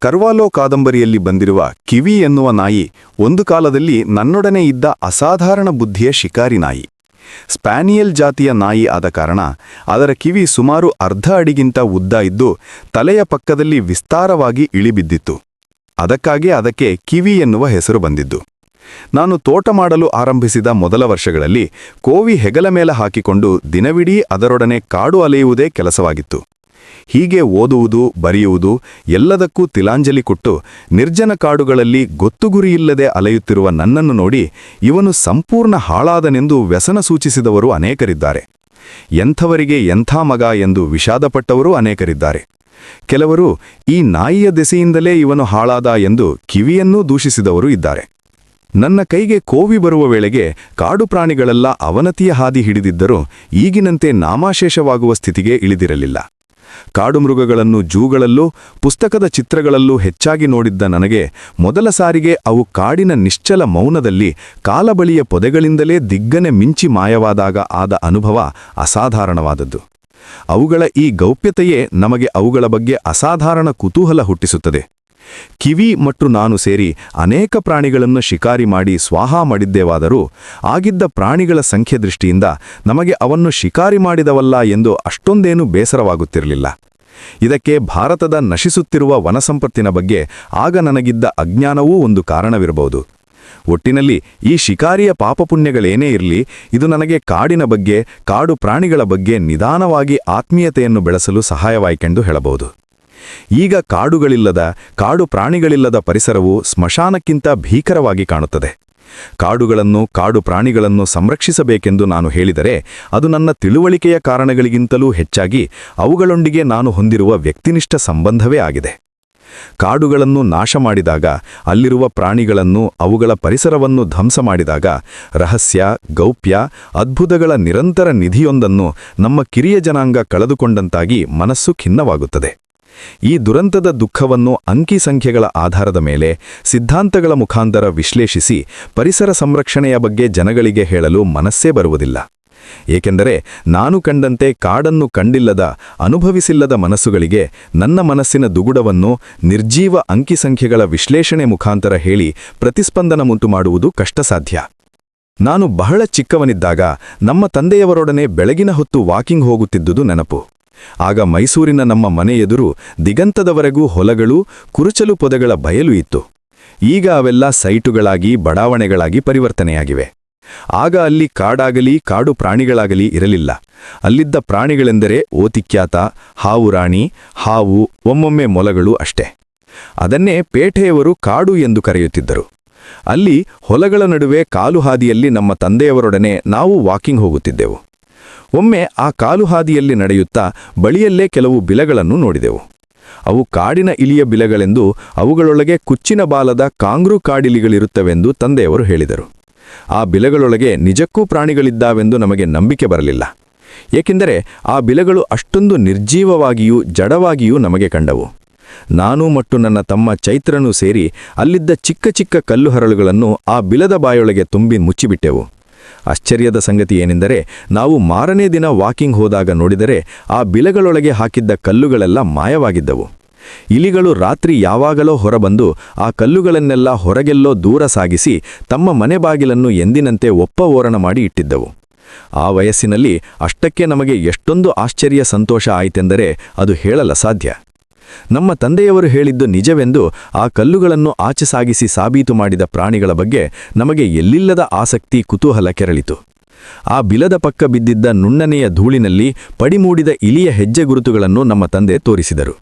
ಕರ್ವಾಲೋ ಕಾದಂಬರಿಯಲ್ಲಿ ಬಂದಿರುವ ಕಿವಿ ಎನ್ನುವ ನಾಯಿ ಒಂದು ಕಾಲದಲ್ಲಿ ನನ್ನೊಡನೆ ಇದ್ದ ಅಸಾಧಾರಣ ಬುದ್ಧಿಯ ಶಿಕಾರಿ ನಾಯಿ. ಸ್ಪ್ಯಾನಿಯಲ್ ಜಾತಿಯ ನಾಯಿ ಆದ ಕಾರಣ ಅದರ ಕಿವಿ ಸುಮಾರು ಅರ್ಧ ಅಡಿಗಿಂತ ಉದ್ದ ಇದ್ದು ತಲೆಯ ಪಕ್ಕದಲ್ಲಿ ವಿಸ್ತಾರವಾಗಿ ಇಳಿಬಿದ್ದಿತ್ತು. ಅದಕ್ಕಾಗಿ ಅದಕ್ಕೆ ಕಿವಿ ಎನ್ನುವ ಹೆಸರು ಬಂದಿದ್ದು. ನಾನು ತೋಟ ಮಾಡಲು ಆರಂಭಿಸಿದ ಮೊದಲ ವರ್ಷಗಳಲ್ಲಿ ಕೋವಿ ಹೆಗಲ ಮೇಲೆ ಹಾಕಿಕೊಂಡು ದಿನವಿಡೀ ಅದರೊಡನೆ ಕಾಡು ಅಲೆಯುವುದೇ ಕೆಲಸವಾಗಿತ್ತು. ಹೀಗೆ ಓದುವುದು, ಬರೆಯುವುದು ಎಲ್ಲದಕ್ಕೂ ತಿಲಾಂಜಲಿ ಕೊಟ್ಟು ನಿರ್ಜನ ಕಾಡುಗಳಲ್ಲಿ ಗೊತ್ತುಗುರಿಯಿಲ್ಲದೆ ಅಲೆಯುತ್ತಿರುವ ನನ್ನನ್ನು ನೋಡಿ ಇವನು ಸಂಪೂರ್ಣ ಹಾಳಾದನೆಂದು ವ್ಯಸನ ಸೂಚಿಸಿದವರು ಅನೇಕರಿದ್ದಾರೆ. ಎಂಥವರಿಗೆ ಎಂಥ ಮಗ ಎಂದು ವಿಷಾದಪಟ್ಟವರೂ ಅನೇಕರಿದ್ದಾರೆ. ಕೆಲವರು ಈ ನಾಯಿಯ ದೆಸೆಯಿಂದಲೇ ಇವನು ಹಾಳಾದ ಎಂದು ಕಿವಿಯನ್ನೂ ದೂಷಿಸಿದವರು ಇದ್ದಾರೆ. ನನ್ನ ಕೈಗೆ ಕೋವಿ ಬರುವ ವೇಳೆಗೆ ಕಾಡು ಪ್ರಾಣಿಗಳೆಲ್ಲ ಅವನತಿಯ ಹಾದಿ ಹಿಡಿದಿದ್ದರೂ ಈಗಿನಂತೆ ನಾಮಾಶೇಷವಾಗುವ ಸ್ಥಿತಿಗೆ ಇಳಿದಿರಲಿಲ್ಲ. ಕಾಡು ಮೃಗಗಳನ್ನು ಜೂಗಳಲ್ಲೂ ಪುಸ್ತಕದ ಚಿತ್ರಗಳಲ್ಲೂ ಹೆಚ್ಚಾಗಿ ನೋಡಿದ್ದ ನನಗೆ ಮೊದಲ ಸಾರಿಗೆ ಅವು ಕಾಡಿನ ನಿಶ್ಚಲ ಮೌನದಲ್ಲಿ ಕಾಲಬಳಿಯ ಪೊದೆಗಳಿಂದಲೇ ದಿಗ್ಗನೆ ಮಿಂಚಿ ಮಾಯವಾದಾಗ ಆದ ಅನುಭವ ಅಸಾಧಾರಣವಾದದ್ದು. ಅವುಗಳ ಈ ಗೌಪ್ಯತೆಯೇ ನಮಗೆ ಅವುಗಳ ಬಗ್ಗೆ ಅಸಾಧಾರಣ ಕುತೂಹಲ ಹುಟ್ಟಿಸುತ್ತದೆ. ಕಿವಿ ಮತ್ತು ನಾನು ಸೇರಿ ಅನೇಕ ಪ್ರಾಣಿಗಳನ್ನು ಶಿಕಾರಿ ಮಾಡಿ ಸ್ವಾಹ ಮಾಡಿದ್ದೇವಾದರೂ ಆಗಿದ್ದ ಪ್ರಾಣಿಗಳ ಸಂಖ್ಯೆ ದೃಷ್ಟಿಯಿಂದ ನಮಗೆ ಅವನ್ನು ಶಿಕಾರಿ ಮಾಡಿದವಲ್ಲ ಎಂದು ಅಷ್ಟೊಂದೇನೂ ಬೇಸರವಾಗುತ್ತಿರಲಿಲ್ಲ. ಇದಕ್ಕೆ ಭಾರತದ ನಶಿಸುತ್ತಿರುವ ವನಸಂಪತ್ತಿನ ಬಗ್ಗೆ ಆಗ ನನಗಿದ್ದ ಅಜ್ಞಾನವೂ ಒಂದು ಕಾರಣವಿರಬಹುದು. ಒಟ್ಟಿನಲ್ಲಿ ಈ ಶಿಕಾರಿಯ ಪಾಪಪುಣ್ಯಗಳೇನೇ ಇರಲಿ, ಇದು ನನಗೆ ಕಾಡಿನ ಬಗ್ಗೆ, ಕಾಡು ಪ್ರಾಣಿಗಳ ಬಗ್ಗೆ ನಿಧಾನವಾಗಿ ಆತ್ಮೀಯತೆಯನ್ನು ಬೆಳೆಸಲು ಸಹಾಯವಾಯಿತೆಂದು ಹೇಳಬಹುದು. ಈಗ ಕಾಡುಗಳಿಲ್ಲದ, ಕಾಡು ಪ್ರಾಣಿಗಳಿಲ್ಲದ ಪರಿಸರವು ಸ್ಮಶಾನಕ್ಕಿಂತ ಭೀಕರವಾಗಿ ಕಾಣುತ್ತದೆ. ಕಾಡುಗಳನ್ನು, ಕಾಡು ಪ್ರಾಣಿಗಳನ್ನು ಸಂರಕ್ಷಿಸಬೇಕೆಂದು ನಾನು ಹೇಳಿದರೆ ಅದು ನನ್ನ ತಿಳುವಳಿಕೆಯ ಕಾರಣಗಳಿಗಿಂತಲೂ ಹೆಚ್ಚಾಗಿ ಅವುಗಳೊಂದಿಗೆ ನಾನು ಹೊಂದಿರುವ ವ್ಯಕ್ತಿನಿಷ್ಠ ಸಂಬಂಧವೇ ಆಗಿದೆ. ಕಾಡುಗಳನ್ನು ನಾಶ ಮಾಡಿದಾಗ, ಅಲ್ಲಿರುವ ಪ್ರಾಣಿಗಳನ್ನು, ಅವುಗಳ ಪರಿಸರವನ್ನು ಧ್ವಂಸ ಮಾಡಿದಾಗ ರಹಸ್ಯ, ಗೌಪ್ಯ, ಅದ್ಭುತಗಳ ನಿರಂತರ ನಿಧಿಯೊಂದನ್ನು ನಮ್ಮ ಕಿರಿಯ ಜನಾಂಗ ಕಳೆದುಕೊಂಡಂತಾಗಿ ಮನಸ್ಸು ಖಿನ್ನವಾಗುತ್ತದೆ. ಈ ದುರಂತದ ದುಃಖವನ್ನು ಅಂಕಿ ಸಂಖ್ಯೆಗಳ ಆಧಾರದ ಮೇಲೆ, ಸಿದ್ಧಾಂತಗಳ ಮುಖಾಂತರ ವಿಶ್ಲೇಷಿಸಿ ಪರಿಸರ ಸಂರಕ್ಷಣೆಯ ಬಗ್ಗೆ ಜನಗಳಿಗೆ ಹೇಳಲು ಮನಸ್ಸೇ ಬರುವುದಿಲ್ಲ. ಏಕೆಂದರೆ ನಾನು ಕಂಡಂತೆ ಕಾಡನ್ನು ಕಂಡಿಲ್ಲದ, ಅನುಭವಿಸಿಲ್ಲದ ಮನಸ್ಸುಗಳಿಗೆ ನನ್ನ ಮನಸ್ಸಿನ ದುಗುಡವನ್ನು ನಿರ್ಜೀವ ಅಂಕಿ ಸಂಖ್ಯೆಗಳ ವಿಶ್ಲೇಷಣೆ ಮುಖಾಂತರ ಹೇಳಿ ಪ್ರತಿಸ್ಪಂದನಮುಂಟು ಮಾಡುವುದು ಕಷ್ಟಸಾಧ್ಯ. ನಾನು ಬಹಳ ಚಿಕ್ಕವನಿದ್ದಾಗ ನಮ್ಮ ತಂದೆಯವರೊಡನೆ ಬೆಳಗಿನ ಹೊತ್ತು ವಾಕಿಂಗ್ ಹೋಗುತ್ತಿದ್ದುದು ನೆನಪು. ಆಗ ಮೈಸೂರಿನ ನಮ್ಮ ಮನೆ ಎದುರು ದಿಗಂತದವರೆಗೂ ಹೊಲಗಳು, ಕುರುಚಲು ಪೊದೆಗಳ ಬಯಲು ಇತ್ತು. ಈಗ ಅವೆಲ್ಲ ಸೈಟುಗಳಾಗಿ, ಬಡಾವಣೆಗಳಾಗಿ ಪರಿವರ್ತನೆಯಾಗಿವೆ. ಆಗ ಅಲ್ಲಿ ಕಾಡಾಗಲಿ, ಕಾಡು ಪ್ರಾಣಿಗಳಾಗಲಿ ಇರಲಿಲ್ಲ. ಅಲ್ಲಿದ್ದ ಪ್ರಾಣಿಗಳೆಂದರೆ ಓತಿಕ್ಯಾತ, ಹಾವು ರಾಣಿ, ಹಾವು, ಒಮ್ಮೊಮ್ಮೆ ಮೊಲಗಳು ಅಷ್ಟೇ. ಅದನ್ನೇ ಪೇಟೆಯವರು ಕಾಡು ಎಂದು ಕರೆಯುತ್ತಿದ್ದರು. ಅಲ್ಲಿ ಹೊಲಗಳ ನಡುವೆ ಕಾಲುಹಾದಿಯಲ್ಲಿ ನಮ್ಮ ತಂದೆಯವರೊಡನೆ ನಾವು ವಾಕಿಂಗ್ ಹೋಗುತ್ತಿದ್ದೆವು. ಒಮ್ಮೆ ಆ ಕಾಲುಹಾದಿಯಲ್ಲಿ ನಡೆಯುತ್ತಾ ಬಳಿಯಲ್ಲೇ ಕೆಲವು ಬಿಲಗಳನ್ನು ನೋಡಿದೆವು. ಅವು ಕಾಡಿನ ಇಲಿಯ ಬಿಲಗಳೆಂದು, ಅವುಗಳೊಳಗೆ ಕುಚ್ಚಿನ ಬಾಲದ ಕಾಂಗ್ರೂ ಕಾಡಿಲಿಗಳಿರುತ್ತವೆಂದು ತಂದೆಯವರು ಹೇಳಿದರು. ಆ ಬಿಲಗಳೊಳಗೆ ನಿಜಕ್ಕೂ ಪ್ರಾಣಿಗಳಿದ್ದಾವೆಂದು ನಮಗೆ ನಂಬಿಕೆ ಬರಲಿಲ್ಲ. ಏಕೆಂದರೆ ಆ ಬಿಲಗಳು ಅಷ್ಟೊಂದು ನಿರ್ಜೀವವಾಗಿಯೂ ಜಡವಾಗಿಯೂ ನಮಗೆ ಕಂಡವು. ನಾನು ಮತ್ತು ನನ್ನ ತಮ್ಮ ಚೈತ್ರನೂ ಸೇರಿ ಅಲ್ಲಿದ್ದ ಚಿಕ್ಕ ಚಿಕ್ಕ ಕಲ್ಲು ಹರಳುಗಳನ್ನು ಆ ಬಿಲದ ಬಾಯೊಳಗೆ ತುಂಬಿ ಮುಚ್ಚಿಬಿಟ್ಟೆವು. ಆಶ್ಚರ್ಯದ ಸಂಗತಿ ಏನೆಂದರೆ, ನಾವು ಮಾರನೇ ದಿನ ವಾಕಿಂಗ್ ಹೋದಾಗ ನೋಡಿದರೆ ಆ ಬಿಲಗಳೊಳಗೆ ಹಾಕಿದ್ದ ಕಲ್ಲುಗಳೆಲ್ಲ ಮಾಯವಾಗಿದ್ದವು. ಇಲಿಗಳು ರಾತ್ರಿ ಯಾವಾಗಲೋ ಹೊರಬಂದು ಆ ಕಲ್ಲುಗಳನ್ನೆಲ್ಲ ಹೊರಗೆಲ್ಲೋ ದೂರ ಸಾಗಿಸಿ ತಮ್ಮ ಮನೆ ಬಾಗಿಲನ್ನು ಎಂದಿನಂತೆ ಒಪ್ಪ ಓರಣ ಮಾಡಿ ಇಟ್ಟಿದ್ದವು. ಆ ವಯಸ್ಸಿನಲ್ಲಿ ಅಷ್ಟಕ್ಕೆ ನಮಗೆ ಎಷ್ಟೊಂದು ಆಶ್ಚರ್ಯ, ಸಂತೋಷ ಆಯಿತೆಂದರೆ ಅದು ಹೇಳಲಸಾಧ್ಯ. ನಮ್ಮ ತಂದೆಯವರು ಹೇಳಿದ್ದು ನಿಜವೆಂದು ಆ ಕಲ್ಲುಗಳನ್ನು ಆಚೆ ಸಾಗಿಸಿ ಸಾಬೀತು ಮಾಡಿದ ಪ್ರಾಣಿಗಳ ಬಗ್ಗೆ ನಮಗೆ ಎಲ್ಲಿಲ್ಲದ ಆಸಕ್ತಿ, ಕುತೂಹಲ ಕೆರಳಿತು. ಆ ಬಿಲದ ಪಕ್ಕ ಬಿದ್ದಿದ್ದ ನುಣ್ಣನೆಯ ಧೂಳಿನಲ್ಲಿ ಪಡಿಮೂಡಿದ ಇಲಿಯ ಹೆಜ್ಜೆ ಗುರುತುಗಳನ್ನು ನಮ್ಮ ತಂದೆ ತೋರಿಸಿದರು.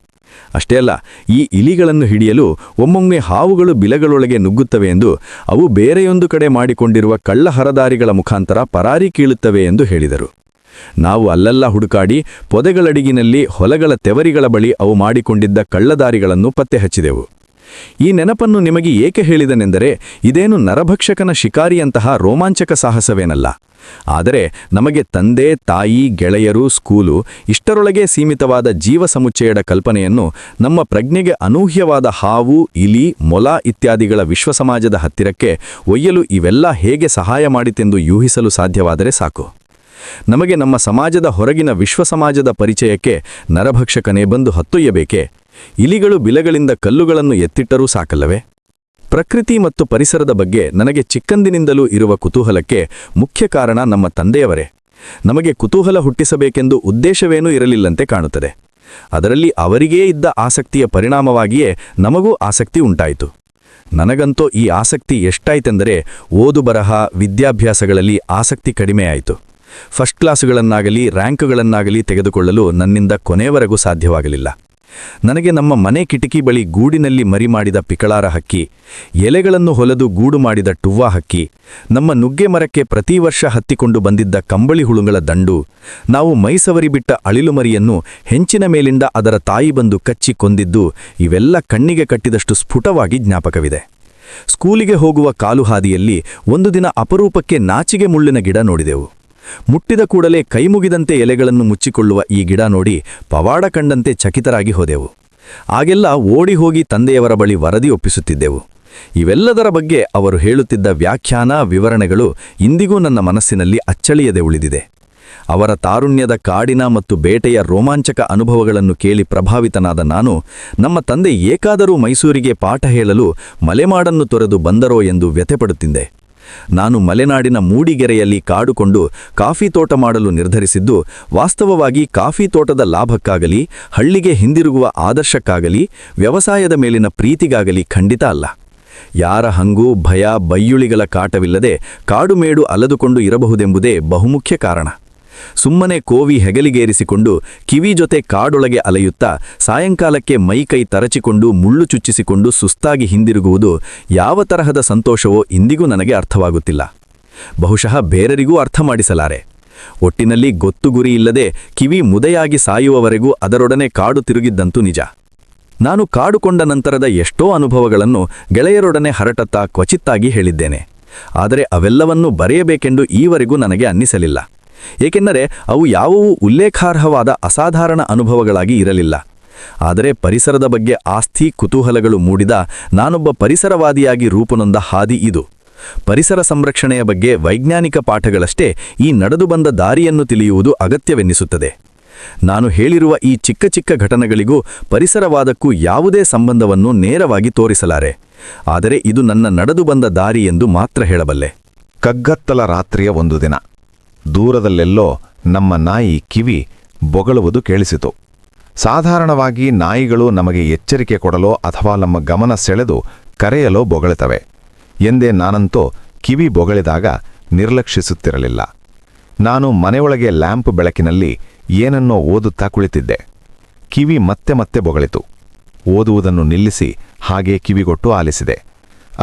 ಅಷ್ಟೇ ಅಲ್ಲ, ಈ ಇಲಿಗಳನ್ನು ಹಿಡಿಯಲು ಒಮ್ಮೊಮ್ಮೆ ಹಾವುಗಳು ಬಿಲಗಳೊಳಗೆ ನುಗ್ಗುತ್ತವೆ ಎಂದು, ಅವು ಬೇರೆಯೊಂದು ಕಡೆ ಮಾಡಿಕೊಂಡಿರುವ ಕಳ್ಳ ಹರದಾರಿಗಳ ಮುಖಾಂತರ ಪರಾರಿ ಕೀಳುತ್ತವೆ ಎಂದು ಹೇಳಿದರು. ನಾವು ಅಲ್ಲೆಲ್ಲ ಹುಡುಕಾಡಿ ಪೊದೆಗಳಡಿಗಿನಲ್ಲಿ ಹೊಲಗಳ ತೆವರಿಗಳ ಬಳಿ ಅವು ಮಾಡಿಕೊಂಡಿದ್ದ ಕಳ್ಳದಾರಿಗಳನ್ನು ಪತ್ತೆ ಹಚ್ಚಿದೆವು. ಈ ನೆನಪನ್ನು ನಿಮಗೆ ಏಕೆ ಹೇಳಿದನೆಂದರೆ, ಇದೇನು ನರಭಕ್ಷಕನ ಶಿಕಾರಿಯಂತಹ ರೋಮಾಂಚಕ ಸಾಹಸವೇನಲ್ಲ. ಆದರೆ ನಮಗೆ ತಂದೆ, ತಾಯಿ, ಗೆಳೆಯರು, ಸ್ಕೂಲು ಇಷ್ಟರೊಳಗೆ ಸೀಮಿತವಾದ ಜೀವ ಸಮುಚ್ಚಯದ ಕಲ್ಪನೆಯನ್ನು ನಮ್ಮ ಪ್ರಜ್ಞೆಗೆ ಅನೂಹ್ಯವಾದ ಹಾವು, ಇಲಿ, ಮೊಲ ಇತ್ಯಾದಿಗಳ ವಿಶ್ವಸಮಾಜದ ಹತ್ತಿರಕ್ಕೆ ಒಯ್ಯಲು ಇವೆಲ್ಲ ಹೇಗೆ ಸಹಾಯ ಮಾಡಿತೆಂದು ಯೂಹಿಸಲು ಸಾಧ್ಯವಾದರೆ ಸಾಕು. ನಮಗೆ ನಮ್ಮ ಸಮಾಜದ ಹೊರಗಿನ ವಿಶ್ವಸಮಾಜದ ಪರಿಚಯಕ್ಕೆ ನರಭಕ್ಷಕನೇ ಬಂದು ಹತ್ತೊಯ್ಯಬೇಕೆ? ಇಲಿಗಳು ಬಿಲಗಳಿಂದ ಕಲ್ಲುಗಳನ್ನು ಎತ್ತಿಟ್ಟರೂ ಸಾಕಲ್ಲವೇ? ಪ್ರಕೃತಿ ಮತ್ತು ಪರಿಸರದ ಬಗ್ಗೆ ನನಗೆ ಚಿಕ್ಕಂದಿನಿಂದಲೂ ಇರುವ ಕುತೂಹಲಕ್ಕೆ ಮುಖ್ಯ ಕಾರಣ ನಮ್ಮ ತಂದೆಯವರೇ. ನಮಗೆ ಕುತೂಹಲ ಹುಟ್ಟಿಸಬೇಕೆಂದು ಉದ್ದೇಶವೇನೂ ಇರಲಿಲ್ಲಂತೆ ಕಾಣುತ್ತದೆ. ಅದರಲ್ಲಿ ಅವರಿಗೇ ಇದ್ದ ಆಸಕ್ತಿಯ ಪರಿಣಾಮವಾಗಿಯೇ ನಮಗೂ ಆಸಕ್ತಿ ಉಂಟಾಯಿತು. ನನಗಂತೂ ಈ ಆಸಕ್ತಿ ಎಷ್ಟಾಯ್ತೆಂದರೆ ಓದು ಬರಹ ವಿದ್ಯಾಭ್ಯಾಸಗಳಲ್ಲಿ ಆಸಕ್ತಿ ಕಡಿಮೆಯಾಯಿತು. ಫಸ್ಟ್ ಕ್ಲಾಸುಗಳನ್ನಾಗಲಿ ರ್ಯಾಂಕುಗಳನ್ನಾಗಲಿ ತೆಗೆದುಕೊಳ್ಳಲು ನನ್ನಿಂದ ಕೊನೆಯವರೆಗೂ ಸಾಧ್ಯವಾಗಲಿಲ್ಲ. ನನಗೆ ನಮ್ಮ ಮನೆ ಕಿಟಕಿ ಬಳಿ ಗೂಡಿನಲ್ಲಿ ಮರಿ ಮಾಡಿದ ಪಿಕಳಾರ ಹಕ್ಕಿ, ಎಲೆಗಳನ್ನು ಹೊಲೆದು ಗೂಡು ಮಾಡಿದ ಟುವ್ವಾ ಹಕ್ಕಿ, ನಮ್ಮ ನುಗ್ಗೆ ಮರಕ್ಕೆ ಪ್ರತಿ ವರ್ಷ ಹತ್ತಿಕೊಂಡು ಬಂದಿದ್ದ ಕಂಬಳಿ ಹುಳುಗಳ ದಂಡು, ನಾವು ಮೈಸವರಿ ಬಿಟ್ಟ ಅಳಿಲು ಮರಿಯನ್ನು ಹೆಂಚಿನ ಮೇಲಿಂದ ಅದರ ತಾಯಿ ಬಂದು ಕಚ್ಚಿ ಕೊಂದಿದ್ದು ಇವೆಲ್ಲ ಕಣ್ಣಿಗೆ ಕಟ್ಟಿದಷ್ಟು ಸ್ಫುಟವಾಗಿ ಜ್ಞಾಪಕವಿದೆ. ಸ್ಕೂಲಿಗೆ ಹೋಗುವ ಕಾಲುಹಾದಿಯಲ್ಲಿ ಒಂದು ದಿನ ಅಪರೂಪಕ್ಕೆ ನಾಚಿಗೆ ಮುಳ್ಳಿನ ಗಿಡ ನೋಡಿದೆವು. ಮುಟ್ಟಿದ ಕೂಡಲೇ ಕೈಮುಗಿದಂತೆ ಎಲೆಗಳನ್ನು ಮುಚ್ಚಿಕೊಳ್ಳುವ ಈ ಗಿಡ ನೋಡಿ ಪವಾಡ ಕಂಡಂತೆ ಚಕಿತರಾಗಿ ಹೋದೆವು. ಆಗೆಲ್ಲ ಓಡಿ ಹೋಗಿ ತಂದೆಯವರ ಬಳಿ ವರದಿ ಒಪ್ಪಿಸುತ್ತಿದ್ದೆವು. ಇವೆಲ್ಲದರ ಬಗ್ಗೆ ಅವರು ಹೇಳುತ್ತಿದ್ದ ವ್ಯಾಖ್ಯಾನ ವಿವರಣೆಗಳು ಇಂದಿಗೂ ನನ್ನ ಮನಸ್ಸಿನಲ್ಲಿ ಅಚ್ಚಳಿಯದೆ ಉಳಿದಿದೆ. ಅವರ ತಾರುಣ್ಯದ ಕಾಡಿನ ಮತ್ತು ಬೇಟೆಯ ರೋಮಾಂಚಕ ಅನುಭವಗಳನ್ನು ಕೇಳಿ ಪ್ರಭಾವಿತನಾದ ನಾನು, ನಮ್ಮ ತಂದೆ ಏಕಾದರೂ ಮೈಸೂರಿಗೆ ಪಾಠ ಹೇಳಲು ಮಲೆಮಾಡನ್ನು ತೊರೆದು ಬಂದರೋ ಎಂದು ವ್ಯಥೆಪಡುತ್ತಿದ್ದೆ. ನಾನು ಮಲೆನಾಡಿನ ಮೂಡಿಗೆರೆಯಲ್ಲಿ ಕಾಡುಕೊಂಡು ಕಾಫಿ ತೋಟ ಮಾಡಲು ನಿರ್ಧರಿಸಿದ್ದು ವಾಸ್ತವವಾಗಿ ಕಾಫಿ ತೋಟದ ಲಾಭಕ್ಕಾಗಲಿ, ಹಳ್ಳಿಗೆ ಹಿಂದಿರುಗುವ ಆದರ್ಶಕ್ಕಾಗಲಿ, ವ್ಯವಸಾಯದ ಮೇಲಿನ ಪ್ರೀತಿಗಾಗಲಿ ಖಂಡಿತ ಅಲ್ಲ. ಯಾರ ಹಂಗೂ ಭಯ ಬಯ್ಯುಳಿಗಳ ಕಾಟವಿಲ್ಲದೆ ಕಾಡುಮೇಡು ಅಲದುಕೊಂಡು ಇರಬಹುದೆಂಬುದೇ ಬಹುಮುಖ್ಯ ಕಾರಣ. ಸುಮ್ಮನೆ ಕೋವಿ ಹೆಗಲಿಗೇರಿಸಿಕೊಂಡು ಕಿವಿ ಜೊತೆ ಕಾಡೊಳಗೆ ಅಲೆಯುತ್ತಾ ಸಾಯಂಕಾಲಕ್ಕೆ ಮೈಕೈ ತರಚಿಕೊಂಡು ಮುಳ್ಳು ಚುಚ್ಚಿಸಿಕೊಂಡು ಸುಸ್ತಾಗಿ ಹಿಂದಿರುಗುವುದು ಯಾವ ತರಹದ ಸಂತೋಷವೋ ಇಂದಿಗೂ ನನಗೆ ಅರ್ಥವಾಗುತ್ತಿಲ್ಲ. ಬಹುಶಃ ಬೇರೆರಿಗೂ ಅರ್ಥ ಮಾಡಿಸಲಾರೆ. ಒಟ್ಟಿನಲ್ಲಿ ಗೊತ್ತು ಗುರಿ ಇಲ್ಲದೆ ಕಿವಿ ಮುದೆಯಾಗಿ ಸಾಯುವವರೆಗೂ ಅದರೊಡನೆ ಕಾಡು ತಿರುಗಿದ್ದಂತೂ ನಿಜ. ನಾನು ಕಾಡುಕೊಂಡ ನಂತರದ ಎಷ್ಟೋ ಅನುಭವಗಳನ್ನು ಗೆಳೆಯರೊಡನೆ ಹರಟತ್ತಾ ಕ್ವಚಿತ್ತಾಗಿ ಹೇಳಿದ್ದೇನೆ. ಆದರೆ ಅವೆಲ್ಲವನ್ನೂ ಬರೆಯಬೇಕೆಂದು ಈವರೆಗೂ ನನಗೆ ಅನ್ನಿಸಲಿಲ್ಲ. ಏಕೆಂದರೆ ಅವು ಯಾವುವೂ ಉಲ್ಲೇಖಾರ್ಹವಾದ ಅಸಾಧಾರಣ ಅನುಭವಗಳಾಗಿ ಇರಲಿಲ್ಲ. ಆದರೆ ಪರಿಸರದ ಬಗ್ಗೆ ಆಸ್ಥಿ ಕುತೂಹಲಗಳು ಮೂಡಿದ ನಾನೊಬ್ಬ ಪರಿಸರವಾದಿಯಾಗಿ ರೂಪುನೊಂದ ಹಾದಿ ಇದು. ಪರಿಸರ ಸಂರಕ್ಷಣೆಯ ಬಗ್ಗೆ ವೈಜ್ಞಾನಿಕ ಪಾಠಗಳಷ್ಟೇ ಈ ನಡೆದು ಬಂದ ದಾರಿಯನ್ನು ತಿಳಿಯುವುದು ಅಗತ್ಯವೆನ್ನಿಸುತ್ತದೆ. ನಾನು ಹೇಳಿರುವ ಈ ಚಿಕ್ಕ ಚಿಕ್ಕ ಘಟನೆಗಳಿಗೂ ಪರಿಸರವಾದಕ್ಕೂ ಯಾವುದೇ ಸಂಬಂಧವನ್ನು ನೇರವಾಗಿ ತೋರಿಸಲಾರೆ. ಆದರೆ ಇದು ನನ್ನ ನಡೆದು ಬಂದ ದಾರಿ ಎಂದು ಮಾತ್ರ ಹೇಳಬಲ್ಲೆ. ಕಗ್ಗತ್ತಲ ರಾತ್ರಿಯ ಒಂದು ದಿನ ದೂರದಲ್ಲೆಲ್ಲೋ ನಮ್ಮ ನಾಯಿ ಕಿವಿ ಬೊಗಳುವುದು ಕೇಳಿಸಿತು. ಸಾಧಾರಣವಾಗಿ ನಾಯಿಗಳು ನಮಗೆ ಎಚ್ಚರಿಕೆ ಕೊಡಲೋ ಅಥವಾ ನಮ್ಮ ಗಮನ ಸೆಳೆದು ಕರೆಯಲೋ ಬೊಗಳುತ್ತವೆ ಎಂದೇ ನಾನಂತೂ ಕಿವಿ ಬೊಗಳಿದಾಗ ನಿರ್ಲಕ್ಷಿಸುತ್ತಿರಲಿಲ್ಲ. ನಾನು ಮನೆಯೊಳಗೆ ಲ್ಯಾಂಪ್ ಬೆಳಕಿನಲ್ಲಿ ಏನನ್ನೋ ಓದುತ್ತಾ ಕುಳಿತಿದ್ದೆ. ಕಿವಿ ಮತ್ತೆ ಮತ್ತೆ ಬೊಗಳಿತು. ಓದುವುದನ್ನು ನಿಲ್ಲಿಸಿ ಹಾಗೆ ಕಿವಿಗೊಟ್ಟು ಆಲಿಸಿದೆ.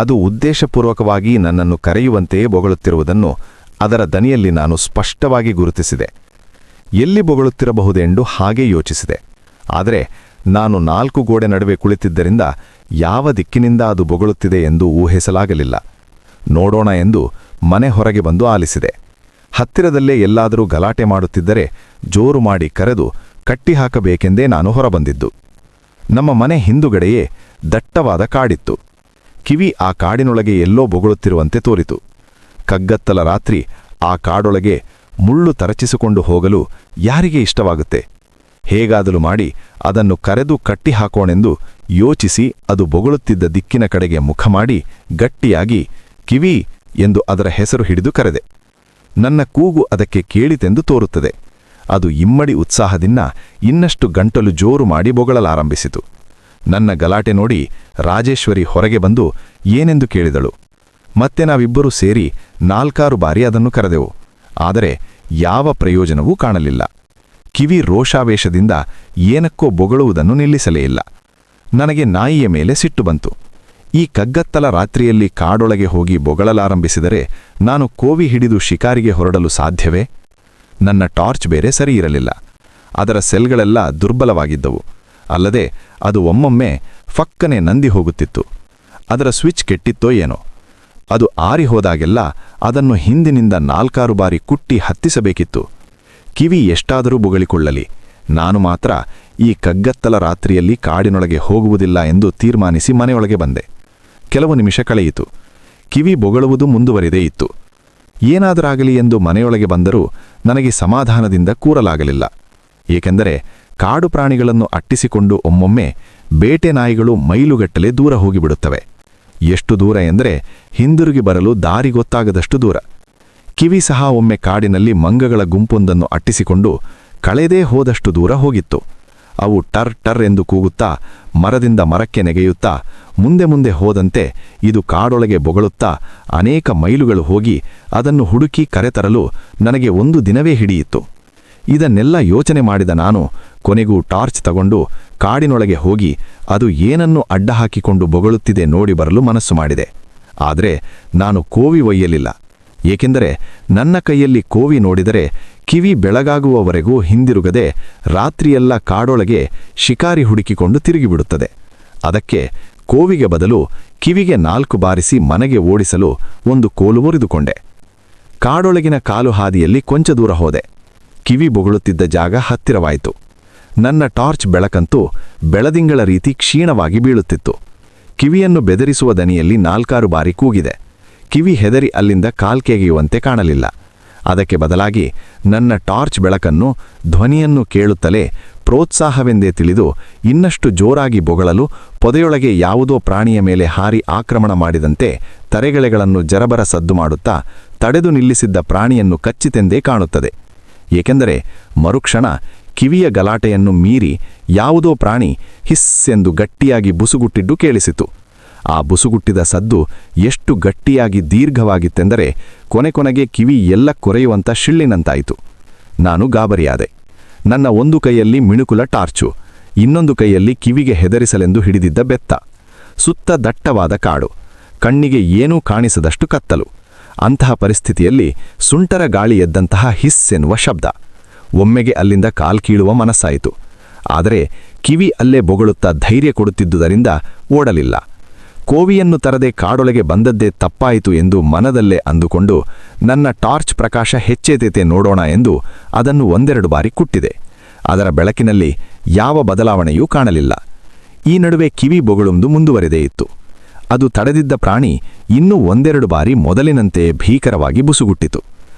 ಅದು ಉದ್ದೇಶಪೂರ್ವಕವಾಗಿ ನನ್ನನ್ನು ಕರೆಯುವಂತೆಯೇ ಬೊಗಳುತ್ತಿರುವುದನ್ನು ಅದರ ದನಿಯಲ್ಲಿ ನಾನು ಸ್ಪಷ್ಟವಾಗಿ ಗುರುತಿಸಿದೆ. ಎಲ್ಲಿ ಬೊಗಳುತ್ತಿರಬಹುದೆಂದು ಹಾಗೇ ಯೋಚಿಸಿದೆ. ಆದರೆ ನಾನು 4 ಗೋಡೆ ನಡುವೆ ಕುಳಿತಿದ್ದರಿಂದ ಯಾವ ದಿಕ್ಕಿನಿಂದ ಅದು ಬೊಗಳುತ್ತಿದೆ ಎಂದು ಊಹಿಸಲಾಗಲಿಲ್ಲ. ನೋಡೋಣ ಎಂದು ಮನೆ ಹೊರಗೆ ಬಂದು ಆಲಿಸಿದೆ. ಹತ್ತಿರದಲ್ಲೇ ಎಲ್ಲಾದರೂ ಗಲಾಟೆ ಮಾಡುತ್ತಿದ್ದರೆ ಜೋರು ಮಾಡಿ ಕರೆದು ಕಟ್ಟಿಹಾಕಬೇಕೆಂದೇ ನಾನು ಹೊರಬಂದಿದ್ದು. ನಮ್ಮ ಮನೆ ಹಿಂದುಗಡೆಯೇ ದಟ್ಟವಾದ ಕಾಡಿತ್ತು. ಕಿವಿ ಆ ಕಾಡಿನೊಳಗೆ ಎಲ್ಲೋ ಬೊಗಳುತ್ತಿರುವಂತೆ ತೋರಿತು. ಕಗ್ಗತ್ತಲ ರಾತ್ರಿ ಆ ಕಾಡೊಳಗೆ ಮುಳ್ಳು ತರಚಿಸಿಕೊಂಡು ಹೋಗಲು ಯಾರಿಗೆ ಇಷ್ಟವಾಗುತ್ತೆ? ಹೇಗಾದರೂ ಮಾಡಿ ಅದನ್ನು ಕರೆದು ಕಟ್ಟಿಹಾಕೋಣೆಂದು ಯೋಚಿಸಿ ಅದು ಬೊಗಳುತ್ತಿದ್ದ ದಿಕ್ಕಿನ ಕಡೆಗೆ ಮುಖ ಮಾಡಿ ಗಟ್ಟಿಯಾಗಿ ಕಿವಿ ಎಂದು ಅದರ ಹೆಸರು ಹಿಡಿದು ಕರೆದೆ. ನನ್ನ ಕೂಗು ಅದಕ್ಕೆ ಕೇಳಿತೆಂದು ತೋರುತ್ತದೆ. ಅದು ಇಮ್ಮಡಿ ಉತ್ಸಾಹದಿಂದ ಇನ್ನಷ್ಟು ಗಂಟಲು ಜೋರು ಮಾಡಿ ಬೊಗಳಲಾರಂಭಿಸಿತು. ನನ್ನ ಗಲಾಟೆ ನೋಡಿ ರಾಜೇಶ್ವರಿ ಹೊರಗೆ ಬಂದು ಏನೆಂದು ಕೇಳಿದಳು. ಮತ್ತೆ ನಾವಿಬ್ಬರೂ ಸೇರಿ 4 ಬಾರಿ ಅದನ್ನು ಕರೆದೆವು. ಆದರೆ ಯಾವ ಪ್ರಯೋಜನವೂ ಕಾಣಲಿಲ್ಲ. ಕಿವಿ ರೋಷಾವೇಶದಿಂದ ಏನಕ್ಕೋ ಬೊಗಳುವುದನ್ನು ನಿಲ್ಲಿಸಲೇ ಇಲ್ಲ. ನನಗೆ ನಾಯಿಯ ಮೇಲೆ ಸಿಟ್ಟು ಬಂತು. ಈ ಕಗ್ಗತ್ತಲ ರಾತ್ರಿಯಲ್ಲಿ ಕಾಡೊಳಗೆ ಹೋಗಿ ಬೊಗಳಲಾರಂಭಿಸಿದರೆ ನಾನು ಕೋವಿ ಹಿಡಿದು ಶಿಕಾರಿಗೆ ಹೊರಡಲು ಸಾಧ್ಯವೇ? ನನ್ನ ಟಾರ್ಚ್ ಬೇರೆ ಸರಿಯಿರಲಿಲ್ಲ. ಅದರ ಸೆಲ್ಗಳೆಲ್ಲ ದುರ್ಬಲವಾಗಿದ್ದವು. ಅಲ್ಲದೆ ಅದು ಒಮ್ಮೊಮ್ಮೆ ಫಕ್ಕನೆ ನಂದಿ ಹೋಗುತ್ತಿತ್ತು. ಅದರ ಸ್ವಿಚ್ ಕೆಟ್ಟಿತ್ತೋ ಏನೋ. ಅದು ಆರಿ ಹೋದಾಗೆಲ್ಲ ಅದನ್ನು ಹಿಂದಿನಿಂದ 4 ಬಾರಿ ಕುಟ್ಟಿ ಹತ್ತಿಸಬೇಕಿತ್ತು. ಕಿವಿ ಎಷ್ಟಾದರೂ ಬೊಗಳಿಕೊಳ್ಳಲಿ, ನಾನು ಮಾತ್ರ ಈ ಕಗ್ಗತ್ತಲ ರಾತ್ರಿಯಲ್ಲಿ ಕಾಡಿನೊಳಗೆ ಹೋಗುವುದಿಲ್ಲ ಎಂದು ತೀರ್ಮಾನಿಸಿ ಮನೆಯೊಳಗೆ ಬಂದೆ. ಕೆಲವು ನಿಮಿಷ ಕಳೆಯಿತು. ಕಿವಿ ಬೊಗಳುವುದು ಮುಂದುವರಿದೇ ಇತ್ತು. ಏನಾದರಾಗಲಿ ಎಂದು ಮನೆಯೊಳಗೆ ಬಂದರೂ ನನಗೆ ಸಮಾಧಾನದಿಂದ ಕೂರಲಾಗಲಿಲ್ಲ. ಏಕೆಂದರೆ ಕಾಡು ಪ್ರಾಣಿಗಳನ್ನು ಅಟ್ಟಿಸಿಕೊಂಡು ಒಮ್ಮೊಮ್ಮೆ ಬೇಟೆ ನಾಯಿಗಳು ಮೈಲುಗಟ್ಟಲೆ ದೂರ ಹೋಗಿಬಿಡುತ್ತವೆ. ಎಷ್ಟು ದೂರ ಎಂದರೆ ಹಿಂದಿರುಗಿ ಬರಲು ದಾರಿ ಗೊತ್ತಾಗದಷ್ಟು ದೂರ. ಕಿವಿ ಸಹ ಒಮ್ಮೆ ಕಾಡಿನಲ್ಲಿ ಮಂಗಗಳ ಗುಂಪೊಂದನ್ನು ಅಟ್ಟಿಸಿಕೊಂಡು ಕಳೆದೇ ಹೋದಷ್ಟು ದೂರ ಹೋಗಿತ್ತು. ಅವು ಟರ್ ಟರ್ ಎಂದು ಕೂಗುತ್ತಾ ಮರದಿಂದ ಮರಕ್ಕೆ ನೆಗೆಯುತ್ತಾ ಮುಂದೆ ಮುಂದೆ ಹೋದಂತೆ ಇದು ಕಾಡೊಳಗೆ ಬೊಗಳುತ್ತಾ ಅನೇಕ ಮೈಲುಗಳು ಹೋಗಿ ಅದನ್ನು ಹುಡುಕಿ ಕರೆತರಲು ನನಗೆ 1 ದಿನವೇ ಹಿಡಿಯಿತು. ಇದನ್ನೆಲ್ಲ ಯೋಚನೆ ಮಾಡಿದ ನಾನು ಕೊನೆಗೂ ಟಾರ್ಚ್ ತಗೊಂಡು ಕಾಡಿನೊಳಗೆ ಹೋಗಿ ಅದು ಏನನ್ನು ಅಡ್ಡ ಹಾಕಿಕೊಂಡು ಬೊಗಳುತ್ತಿದೆ ನೋಡಿ ಬರಲು ಮನಸ್ಸು ಮಾಡಿದೆ. ಆದರೆ ನಾನು ಕೋವಿ ಒಯ್ಯಲಿಲ್ಲ. ಏಕೆಂದರೆ ನನ್ನ ಕೈಯಲ್ಲಿ ಕೋವಿ ನೋಡಿದರೆ ಕಿವಿ ಬೆಳಗಾಗುವವರೆಗೂ ಹಿಂದಿರುಗದೆ ರಾತ್ರಿಯೆಲ್ಲ ಕಾಡೊಳಗೆ ಶಿಕಾರಿ ಹುಡುಕಿಕೊಂಡು ತಿರುಗಿಬಿಡುತ್ತದೆ. ಅದಕ್ಕೆ ಕೋವಿಗೆ ಬದಲು ಕಿವಿಗೆ 4 ಬಾರಿಸಿ ಮನೆಗೆ ಓಡಿಸಲು ಒಂದು ಕೋಲು ಮುರಿದುಕೊಂಡೆ. ಕಾಡೊಳಗಿನ ಕಾಲು ಹಾದಿಯಲ್ಲಿ ಕೊಂಚ ದೂರ ಹೋದೆ. ಕಿವಿ ಬೊಗಳುತ್ತಿದ್ದ ಜಾಗ ಹತ್ತಿರವಾಯಿತು. ನನ್ನ ಟಾರ್ಚ್ ಬೆಳಕಂತೂ ಬೆಳದಿಂಗಳ ರೀತಿ ಕ್ಷೀಣವಾಗಿ ಬೀಳುತ್ತಿತ್ತು. ಕಿವಿಯನ್ನು ಬೆದರಿಸುವ ದನಿಯಲ್ಲಿ 4 ಬಾರಿ ಕೂಗಿದೆ. ಕಿವಿ ಹೆದರಿ ಅಲ್ಲಿಂದ ಕಾಲ್ಕೆಗೆಯುವಂತೆ ಕಾಣಲಿಲ್ಲ. ಅದಕ್ಕೆ ಬದಲಾಗಿ ನನ್ನ ಟಾರ್ಚ್ ಬೆಳಕನ್ನು ಧ್ವನಿಯನ್ನು ಕೇಳುತ್ತಲೇ ಪ್ರೋತ್ಸಾಹವೆಂದೇ ತಿಳಿದು ಇನ್ನಷ್ಟು ಜೋರಾಗಿ ಬೊಗಳಲು ಪೊದೆಯೊಳಗೆ ಯಾವುದೋ ಪ್ರಾಣಿಯ ಮೇಲೆ ಹಾರಿ ಆಕ್ರಮಣ ಮಾಡಿದಂತೆ ತರೆಗೆಳೆಗಳನ್ನು ಜರಬರ ಸದ್ದು ಮಾಡುತ್ತಾ ತಡೆದು ನಿಲ್ಲಿಸಿದ್ದ ಪ್ರಾಣಿಯನ್ನು ಕಚ್ಚಿತೆಂದೇ ಕಾಣುತ್ತದೆ. ಏಕೆಂದರೆ ಮರುಕ್ಷಣ ಕಿವಿಯ ಗಲಾಟೆಯನ್ನು ಮೀರಿ ಯಾವುದೋ ಪ್ರಾಣಿ ಹಿಸ್ ಎಂದು ಗಟ್ಟಿಯಾಗಿ ಬುಸುಗುಟ್ಟಿದ್ದು ಕೇಳಿಸಿತು. ಆ ಬುಸುಗುಟ್ಟಿದ ಸದ್ದು ಎಷ್ಟು ಗಟ್ಟಿಯಾಗಿ ದೀರ್ಘವಾಗಿತ್ತೆಂದರೆ ಕೊನೆಗೆ ಕಿವಿ ಎಲ್ಲ ಕೊರೆಯುವಂಥ ಶಿಳ್ಳಿನಂತಾಯಿತು. ನಾನು ಗಾಬರಿಯಾದೆ. ನನ್ನ ಒಂದು ಕೈಯಲ್ಲಿ ಮಿಣುಕುಲ ಟಾರ್ಚು, ಇನ್ನೊಂದು ಕೈಯಲ್ಲಿ ಕಿವಿಗೆ ಹೆದರಿಸಲೆಂದು ಹಿಡಿದಿದ್ದ ಬೆತ್ತ. ಸುತ್ತ ದಟ್ಟವಾದ ಕಾಡು, ಕಣ್ಣಿಗೆ ಏನೂ ಕಾಣಿಸದಷ್ಟು ಕತ್ತಲು. ಅಂತಹ ಪರಿಸ್ಥಿತಿಯಲ್ಲಿ ಸುಂಟರ ಗಾಳಿ ಎದ್ದಂತಹ ಹಿಸ್ ಎನ್ನುವ ಶಬ್ದ. ಒಮ್ಮೆಗೆ ಅಲ್ಲಿಂದ ಕಾಲ್ಕೀಳುವ ಮನಸ್ಸಾಯಿತು. ಆದರೆ ಕಿವಿ ಅಲ್ಲೇ ಬೊಗಳುತ್ತಾ ಧೈರ್ಯ ಕೊಡುತ್ತಿದ್ದುದರಿಂದ ಓಡಲಿಲ್ಲ. ಕೋವಿಯನ್ನು ತರದೆ ಕಾಡೊಳಗೆ ಬಂದದ್ದೇ ತಪ್ಪಾಯಿತು ಎಂದು ಮನದಲ್ಲೇ ಅಂದುಕೊಂಡು ನನ್ನ ಟಾರ್ಚ್ ಪ್ರಕಾಶ ಹೆಚ್ಚೇತೈತೆ ನೋಡೋಣ ಎಂದು ಅದನ್ನು 1-2 ಬಾರಿ ಕುಟ್ಟಿದೆ. ಅದರ ಬೆಳಕಿನಲ್ಲಿ ಯಾವ ಬದಲಾವಣೆಯೂ ಕಾಣಲಿಲ್ಲ. ಈ ನಡುವೆ ಕಿವಿ ಬೊಗಳುವುದು ಮುಂದುವರೆದೇ ಇತ್ತು. ಅದು ತಡೆದಿದ್ದ ಪ್ರಾಣಿ ಇನ್ನೂ 1-2 ಬಾರಿ ಮೊದಲಿನಂತೆ ಭೀಕರವಾಗಿ ಬುಸುಗುಟ್ಟಿತು.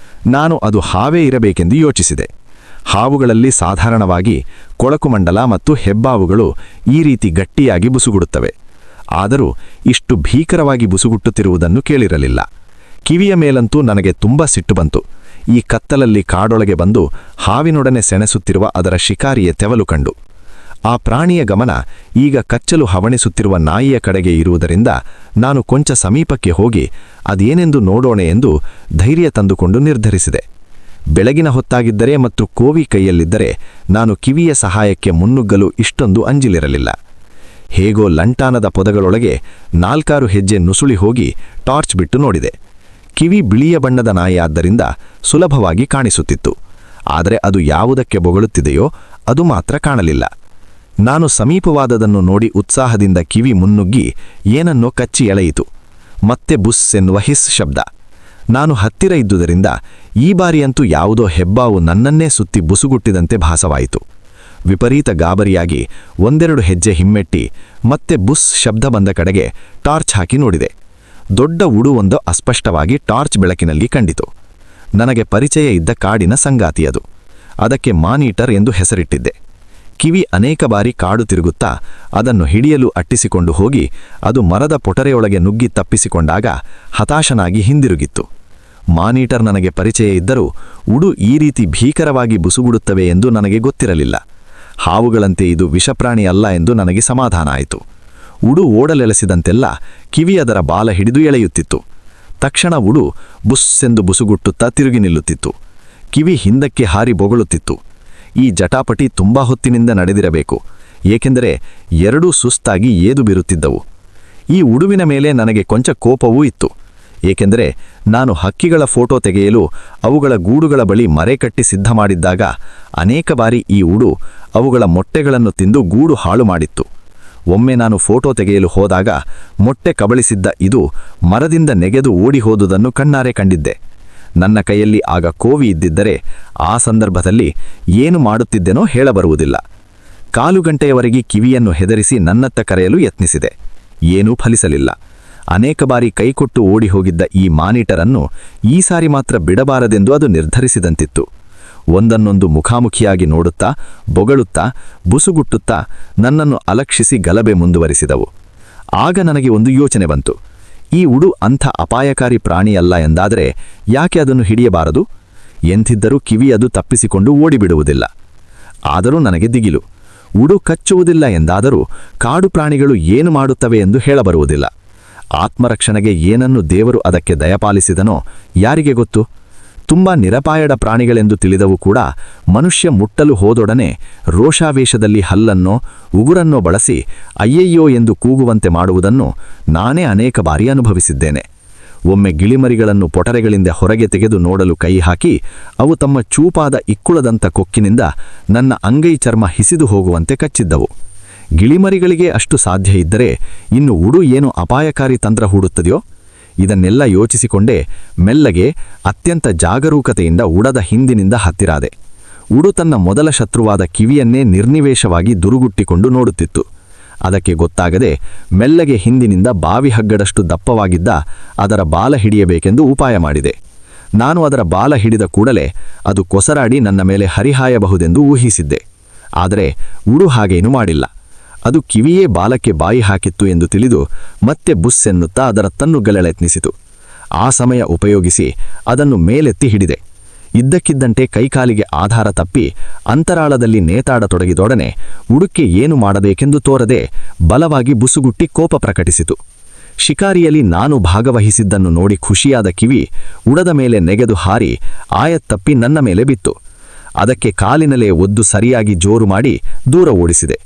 ನಾನು ಅದು ಹಾವೇ ಇರಬೇಕೆಂದು ಯೋಚಿಸಿದೆ. ಹಾವುಗಳಲ್ಲಿ ಸಾಧಾರಣವಾಗಿ ಕೊಳಕುಮಂಡಲ ಮತ್ತು ಹೆಬ್ಬಾವುಗಳು ಈ ರೀತಿ ಗಟ್ಟಿಯಾಗಿ ಬುಸುಗುಡುತ್ತವೆ. ಆದರೂ ಇಷ್ಟು ಭೀಕರವಾಗಿ ಬುಸುಗುಟ್ಟುತ್ತಿರುವುದನ್ನು ಕೇಳಿರಲಿಲ್ಲ. ಕಿವಿಯ ಮೇಲಂತೂ ನನಗೆ ತುಂಬಾ ಸಿಟ್ಟು ಬಂತು. ಈ ಕತ್ತಲಲ್ಲಿ ಕಾಡೊಳಗೆ ಬಂದು ಹಾವಿನೊಡನೆ ಸೆಣಸುತ್ತಿರುವ ಅದರ ಶಿಕಾರಿಯ ತೆವಲು ಕಂಡು. ಆ ಪ್ರಾಣಿಯ ಗಮನ ಈಗ ಕಚ್ಚಲು ಹವಣಿಸುತ್ತಿರುವ ನಾಯಿಯ ಕಡೆಗೆ ಇರುವುದರಿಂದ ನಾನು ಕೊಂಚ ಸಮೀಪಕ್ಕೆ ಹೋಗಿ ಅದೇನೆಂದು ನೋಡೋಣ ಎಂದು ಧೈರ್ಯ ತಂದುಕೊಂಡು ನಿರ್ಧರಿಸಿದೆ. ಬೆಳಗಿನ ಹೊತ್ತಾಗಿದ್ದರೆ ಮತ್ತು ಕೋವಿ ಕೈಯಲ್ಲಿದ್ದರೆ ನಾನು ಕಿವಿಯ ಸಹಾಯಕ್ಕೆ ಮುನ್ನುಗ್ಗಲು ಇಷ್ಟೊಂದು ಅಂಜಿಲಿರಲಿಲ್ಲ. ಹೇಗೋ ಲಂಟಾನದ ಪೊದಗಳೊಳಗೆ 4 ಹೆಜ್ಜೆ ನುಸುಳಿ ಹೋಗಿ ಟಾರ್ಚ್ ಬಿಟ್ಟು ನೋಡಿದೆ. ಕಿವಿ ಬಿಳಿಯ ಬಣ್ಣದ ನಾಯಿಯಾದ್ದರಿಂದ ಸುಲಭವಾಗಿ ಕಾಣಿಸುತ್ತಿತ್ತು. ಆದರೆ ಅದು ಯಾವುದಕ್ಕೆ ಬೊಗಳುತ್ತಿದೆಯೋ ಅದು ಮಾತ್ರ ಕಾಣಲಿಲ್ಲ. ನಾನು ಸಮೀಪವಾದದನ್ನು ನೋಡಿ ಉತ್ಸಾಹದಿಂದ ಕಿವಿ ಮುನ್ನುಗ್ಗಿ ಏನನ್ನೋ ಕಚ್ಚಿ ಎಳೆಯಿತು. ಮತ್ತೆ ಬುಸ್ ಎನ್ನುವ ಹಿಸ್ ಶಬ್ದ. ನಾನು ಹತ್ತಿರ ಇದ್ದುದರಿಂದ ಈ ಬಾರಿಯಂತೂ ಯಾವುದೋ ಹೆಬ್ಬಾವು ನನ್ನನ್ನೇ ಸುತ್ತಿ ಬುಸುಗುಟ್ಟಿದಂತೆ ಭಾಸವಾಯಿತು. ವಿಪರೀತ ಗಾಬರಿಯಾಗಿ 1-2 ಹೆಜ್ಜೆ ಹಿಮ್ಮೆಟ್ಟಿ ಮತ್ತೆ ಬುಸ್ ಶಬ್ದ ಬಂದ ಕಡೆಗೆ ಟಾರ್ಚ್ ಹಾಕಿ ನೋಡಿದೆ. ದೊಡ್ಡ ಉಡುವೊಂದು ಅಸ್ಪಷ್ಟವಾಗಿ ಟಾರ್ಚ್ ಬೆಳಕಿನಲ್ಲಿ ಕಂಡಿತು. ನನಗೆ ಪರಿಚಯ ಇದ್ದ ಕಾಡಿನ ಸಂಗಾತಿಯದು. ಅದಕ್ಕೆ ಮಾನಿಟರ್ ಎಂದು ಹೆಸರಿಟ್ಟಿದ್ದೆ. ಕಿವಿ ಅನೇಕ ಬಾರಿ ಕಾಡು ತಿರುಗುತ್ತಾ ಅದನ್ನು ಹಿಡಿಯಲು ಅಟ್ಟಿಸಿಕೊಂಡು ಹೋಗಿ ಅದು ಮರದ ಪೊಟರೆಯೊಳಗೆ ನುಗ್ಗಿ ತಪ್ಪಿಸಿಕೊಂಡಾಗ ಹತಾಶನಾಗಿ ಹಿಂದಿರುಗಿತ್ತು. ಮಾನಿಟರ್ ನನಗೆ ಪರಿಚಯ ಇದ್ದರೂ ಉಡು ಈ ರೀತಿ ಭೀಕರವಾಗಿ ಬುಸುಗುಡುತ್ತವೆ ಎಂದು ನನಗೆ ಗೊತ್ತಿರಲಿಲ್ಲ. ಹಾವುಗಳಂತೆ ಇದು ವಿಷಪ್ರಾಣಿ ಅಲ್ಲ ಎಂದು ನನಗೆ ಸಮಾಧಾನ ಆಯಿತು. ಉಡು ಓಡಲೆಳೆಸಿದಂತೆಲ್ಲ ಕಿವಿ ಅದರ ಬಾಲ ಹಿಡಿದು ಎಳೆಯುತ್ತಿತ್ತು. ತಕ್ಷಣ ಉಡು ಬುಸ್ಸೆಂದು ಬುಸುಗುಟ್ಟುತ್ತಾ ತಿರುಗಿ ನಿಲ್ಲುತ್ತಿತ್ತು. ಕಿವಿ ಹಿಂದಕ್ಕೆ ಹಾರಿ ಬೊಗಳುತ್ತಿತ್ತು. ಈ ಜಟಾಪಟಿ ತುಂಬಾ ಹೊತ್ತಿನಿಂದ ನಡೆದಿರಬೇಕು, ಏಕೆಂದರೆ ಎರಡೂ ಸುಸ್ತಾಗಿ ಏದು ಬೀರುತ್ತಿದ್ದವು. ಈ ಉಡುವಿನ ಮೇಲೆ ನನಗೆ ಕೊಂಚ ಕೋಪವೂ ಇತ್ತು. ಏಕೆಂದರೆ ನಾನು ಹಕ್ಕಿಗಳ ಫೋಟೋ ತೆಗೆಯಲು ಅವುಗಳ ಗೂಡುಗಳ ಬಳಿ ಮರೆ ಕಟ್ಟಿ ಸಿದ್ಧ ಮಾಡಿದ್ದಾಗ ಅನೇಕ ಬಾರಿ ಈ ಉಡು ಅವುಗಳ ಮೊಟ್ಟೆಗಳನ್ನು ತಿಂದು ಗೂಡು ಹಾಳು ಮಾಡಿತ್ತು. ಒಮ್ಮೆ ನಾನು ಫೋಟೋ ತೆಗೆಯಲು ಹೋದಾಗ ಮೊಟ್ಟೆ ಕಬಳಿಸಿದ್ದ ಇದು ಮರದಿಂದ ನೆಗೆದು ಓಡಿ ಹೋದುದನ್ನು ಕಣ್ಣಾರೆ ಕಂಡಿದ್ದೆ. ನನ್ನ ಕೈಯಲ್ಲಿ ಆಗ ಕೋವಿ ಇದ್ದಿದ್ದರೆ ಆ ಸಂದರ್ಭದಲ್ಲಿ ಏನು ಮಾಡುತ್ತಿದ್ದೆನೋ ಹೇಳಬರುವುದಿಲ್ಲ. 1/4 ಗಂಟೆಯವರೆಗೆ ಕಿವಿಯನ್ನು ಹೆದರಿಸಿ ನನ್ನತ್ತ ಕರೆಯಲು ಯತ್ನಿಸಿದೆ. ಏನೂ ಫಲಿಸಲಿಲ್ಲ. ಅನೇಕ ಬಾರಿ ಕೈಕೊಟ್ಟು ಓಡಿ ಹೋಗಿದ್ದ ಈ ಮಾನಿಟರನ್ನು ಈ ಸಾರಿ ಮಾತ್ರ ಬಿಡಬಾರದೆಂದು ಅದು ನಿರ್ಧರಿಸಿದಂತಿತ್ತು. ಒಂದನ್ನೊಂದು ಮುಖಾಮುಖಿಯಾಗಿ ನೋಡುತ್ತಾ ಬೊಗಳುತ್ತಾ ಬುಸುಗುಟ್ಟುತ್ತಾ ನನ್ನನ್ನು ಅಲಕ್ಷಿಸಿ ಗಲಭೆ ಮುಂದುವರಿಸಿದವು. ಆಗ ನನಗೆ ಒಂದು ಯೋಚನೆ ಬಂತು. ಈ ಉಡು ಅಂಥ ಅಪಾಯಕಾರಿ ಪ್ರಾಣಿಯಲ್ಲ ಎಂದಾದರೆ ಯಾಕೆ ಅದನ್ನು ಹಿಡಿಯಬಾರದು? ಎಂಥಿದ್ದರೂ ಕಿವಿ ಅದು ತಪ್ಪಿಸಿಕೊಂಡು ಓಡಿಬಿಡುವುದಿಲ್ಲ. ಆದರೂ ನನಗೆ ದಿಗಿಲು. ಉಡು ಕಚ್ಚುವುದಿಲ್ಲ ಎಂದಾದರೂ ಕಾಡು ಪ್ರಾಣಿಗಳು ಏನು ಮಾಡುತ್ತವೆ ಎಂದು ಹೇಳಬರುವುದಿಲ್ಲ. ಆತ್ಮರಕ್ಷಣೆಗೆ ಏನನ್ನು ದೇವರು ಅದಕ್ಕೆ ದಯಪಾಲಿಸಿದನೋ ಯಾರಿಗೆ ಗೊತ್ತು? ತುಂಬಾ ನಿರಪಾಯದ ಪ್ರಾಣಿಗಳೆಂದು ತಿಳಿದವು ಕೂಡ ಮನುಷ್ಯ ಮುಟ್ಟಲು ಹೋದೊಡನೆ ರೋಷಾವೇಶದಲ್ಲಿ ಹಲ್ಲನ್ನೋ ಉಗುರನ್ನೋ ಬಳಸಿ ಅಯ್ಯಯ್ಯೋ ಎಂದು ಕೂಗುವಂತೆ ಮಾಡುವುದನ್ನು ನಾನೇ ಅನೇಕ ಬಾರಿ ಅನುಭವಿಸಿದ್ದೇನೆ. ಒಮ್ಮೆ ಗಿಳಿಮರಿಗಳನ್ನು ಪೊಟರೆಗಳಿಂದ ಹೊರಗೆ ತೆಗೆದು ನೋಡಲು ಕೈ ಹಾಕಿ ಅವು ತಮ್ಮ ಚೂಪಾದ ಇಕ್ಕುಳದಂಥ ಕೊಕ್ಕಿನಿಂದ ನನ್ನ ಅಂಗೈ ಚರ್ಮ ಹಿಸಿದು ಹೋಗುವಂತೆ ಕಚ್ಚಿದ್ದವು. ಗಿಳಿಮರಿಗಳಿಗೆ ಅಷ್ಟು ಸಾಧ್ಯ ಇದ್ದರೆ ಇನ್ನು ಉಡು ಏನು ಅಪಾಯಕಾರಿ ತಂತ್ರ ಹೂಡುತ್ತದೆಯೋ? ಇದನ್ನೆಲ್ಲ ಯೋಚಿಸಿಕೊಂಡೇ ಮೆಲ್ಲಗೆ ಅತ್ಯಂತ ಜಾಗರೂಕತೆಯಿಂದ ಉಡದ ಹಿಂದಿನಿಂದ ಹತ್ತಿರಾದೆ. ಉಡು ತನ್ನ ಮೊದಲ ಶತ್ರುವಾದ ಕಿವಿಯನ್ನೇ ನಿರ್ನಿವೇಶವಾಗಿ ದುರುಗುಟ್ಟಿಕೊಂಡು ನೋಡುತ್ತಿತ್ತು. ಅದಕ್ಕೆ ಗೊತ್ತಾಗದೆ ಮೆಲ್ಲಗೆ ಹಿಂದಿನಿಂದ ಬಾವಿ ಹಗ್ಗಡಷ್ಟು ದಪ್ಪವಾಗಿದ್ದ ಅದರ ಬಾಲ ಹಿಡಿಯಬೇಕೆಂದು ಉಪಾಯ ಮಾಡಿದೆ. ನಾನು ಅದರ ಬಾಲ ಹಿಡಿದ ಕೂಡಲೇ ಅದು ಕೊಸರಾಡಿ ನನ್ನ ಮೇಲೆ ಹರಿಹಾಯಬಹುದೆಂದು ಊಹಿಸಿದ್ದೆ. ಆದರೆ ಉಡು ಹಾಗೇನೂ ಮಾಡಿಲ್ಲ. ಅದು ಕಿವಿಯೇ ಬಾಲಕ್ಕೆ ಬಾಯಿ ಹಾಕಿತ್ತು ಎಂದು ತಿಳಿದು ಮತ್ತೆ ಬುಸ್ಸೆನ್ನುತ್ತಾ ಅದರ ತನ್ನುಗಳೆಳೆತ್ನಿಸಿತು. ಆ ಸಮಯ ಉಪಯೋಗಿಸಿ ಅದನ್ನು ಮೇಲೆತ್ತಿ ಹಿಡಿದೆ. ಇದ್ದಕ್ಕಿದ್ದಂತೆ ಕೈಕಾಲಿಗೆ ಆಧಾರ ತಪ್ಪಿ ಅಂತರಾಳದಲ್ಲಿ ನೇತಾಡತೊಡಗಿದೊಡನೆ ಉಡುಕ್ಕೆ ಏನು ಮಾಡಬೇಕೆಂದು ತೋರದೆ ಬಲವಾಗಿ ಬುಸುಗುಟ್ಟಿ ಕೋಪ ಪ್ರಕಟಿಸಿತು. ಶಿಕಾರಿಯಲ್ಲಿ ನಾನು ಭಾಗವಹಿಸಿದ್ದನ್ನು ನೋಡಿ ಖುಷಿಯಾದ ಕಿವಿ ಉಡದ ಮೇಲೆ ನೆಗೆದು ಹಾರಿ ಆಯತ್ತಪ್ಪಿ ನನ್ನ ಮೇಲೆ ಬಿತ್ತು. ಅದಕ್ಕೆ ಕಾಲಿನಲ್ಲೇ ಒದ್ದು ಸರಿಯಾಗಿ ಜೋರು ಮಾಡಿ ದೂರ ಓಡಿಸಿದೆ.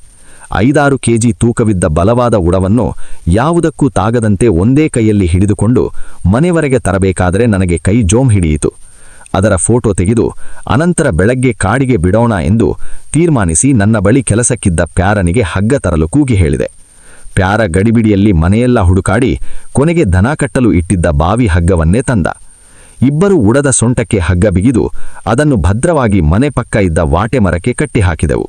5-6 ಕೆಜಿ ತೂಕವಿದ್ದ ಬಲವಾದ ಉಡವನ್ನು ಯಾವುದಕ್ಕೂ ತಾಗದಂತೆ ಒಂದೇ ಕೈಯಲ್ಲಿ ಹಿಡಿದುಕೊಂಡು ಮನೆವರೆಗೆ ತರಬೇಕಾದರೆ ನನಗೆ ಕೈ ಜೋಮ್ ಹಿಡಿಯಿತು. ಅದರ ಫೋಟೋ ತೆಗೆದು ಅನಂತರ ಬೆಳಗ್ಗೆ ಕಾಡಿಗೆ ಬಿಡೋಣ ಎಂದು ತೀರ್ಮಾನಿಸಿ ನನ್ನ ಬಳಿ ಕೆಲಸಕ್ಕಿದ್ದ ಪ್ಯಾರನಿಗೆ ಹಗ್ಗ ತರಲು ಕೂಗಿ ಹೇಳಿದೆ. ಪ್ಯಾರ ಗಡಿಬಿಡಿಯಲ್ಲಿ ಮನೆಯೆಲ್ಲ ಹುಡುಕಾಡಿ ಕೊನೆಗೆ ದನ ಕಟ್ಟಲು ಇಟ್ಟಿದ್ದ ಬಾವಿ ಹಗ್ಗವನ್ನೇ ತಂದ. ಇಬ್ಬರು ಉಡದ ಸೊಂಟಕ್ಕೆ ಹಗ್ಗ ಬಿಗಿದು ಅದನ್ನು ಭದ್ರವಾಗಿ ಮನೆ ಪಕ್ಕ ಇದ್ದ ವಾಟೆ ಮರಕ್ಕೆ ಕಟ್ಟಿಹಾಕಿದೆವು.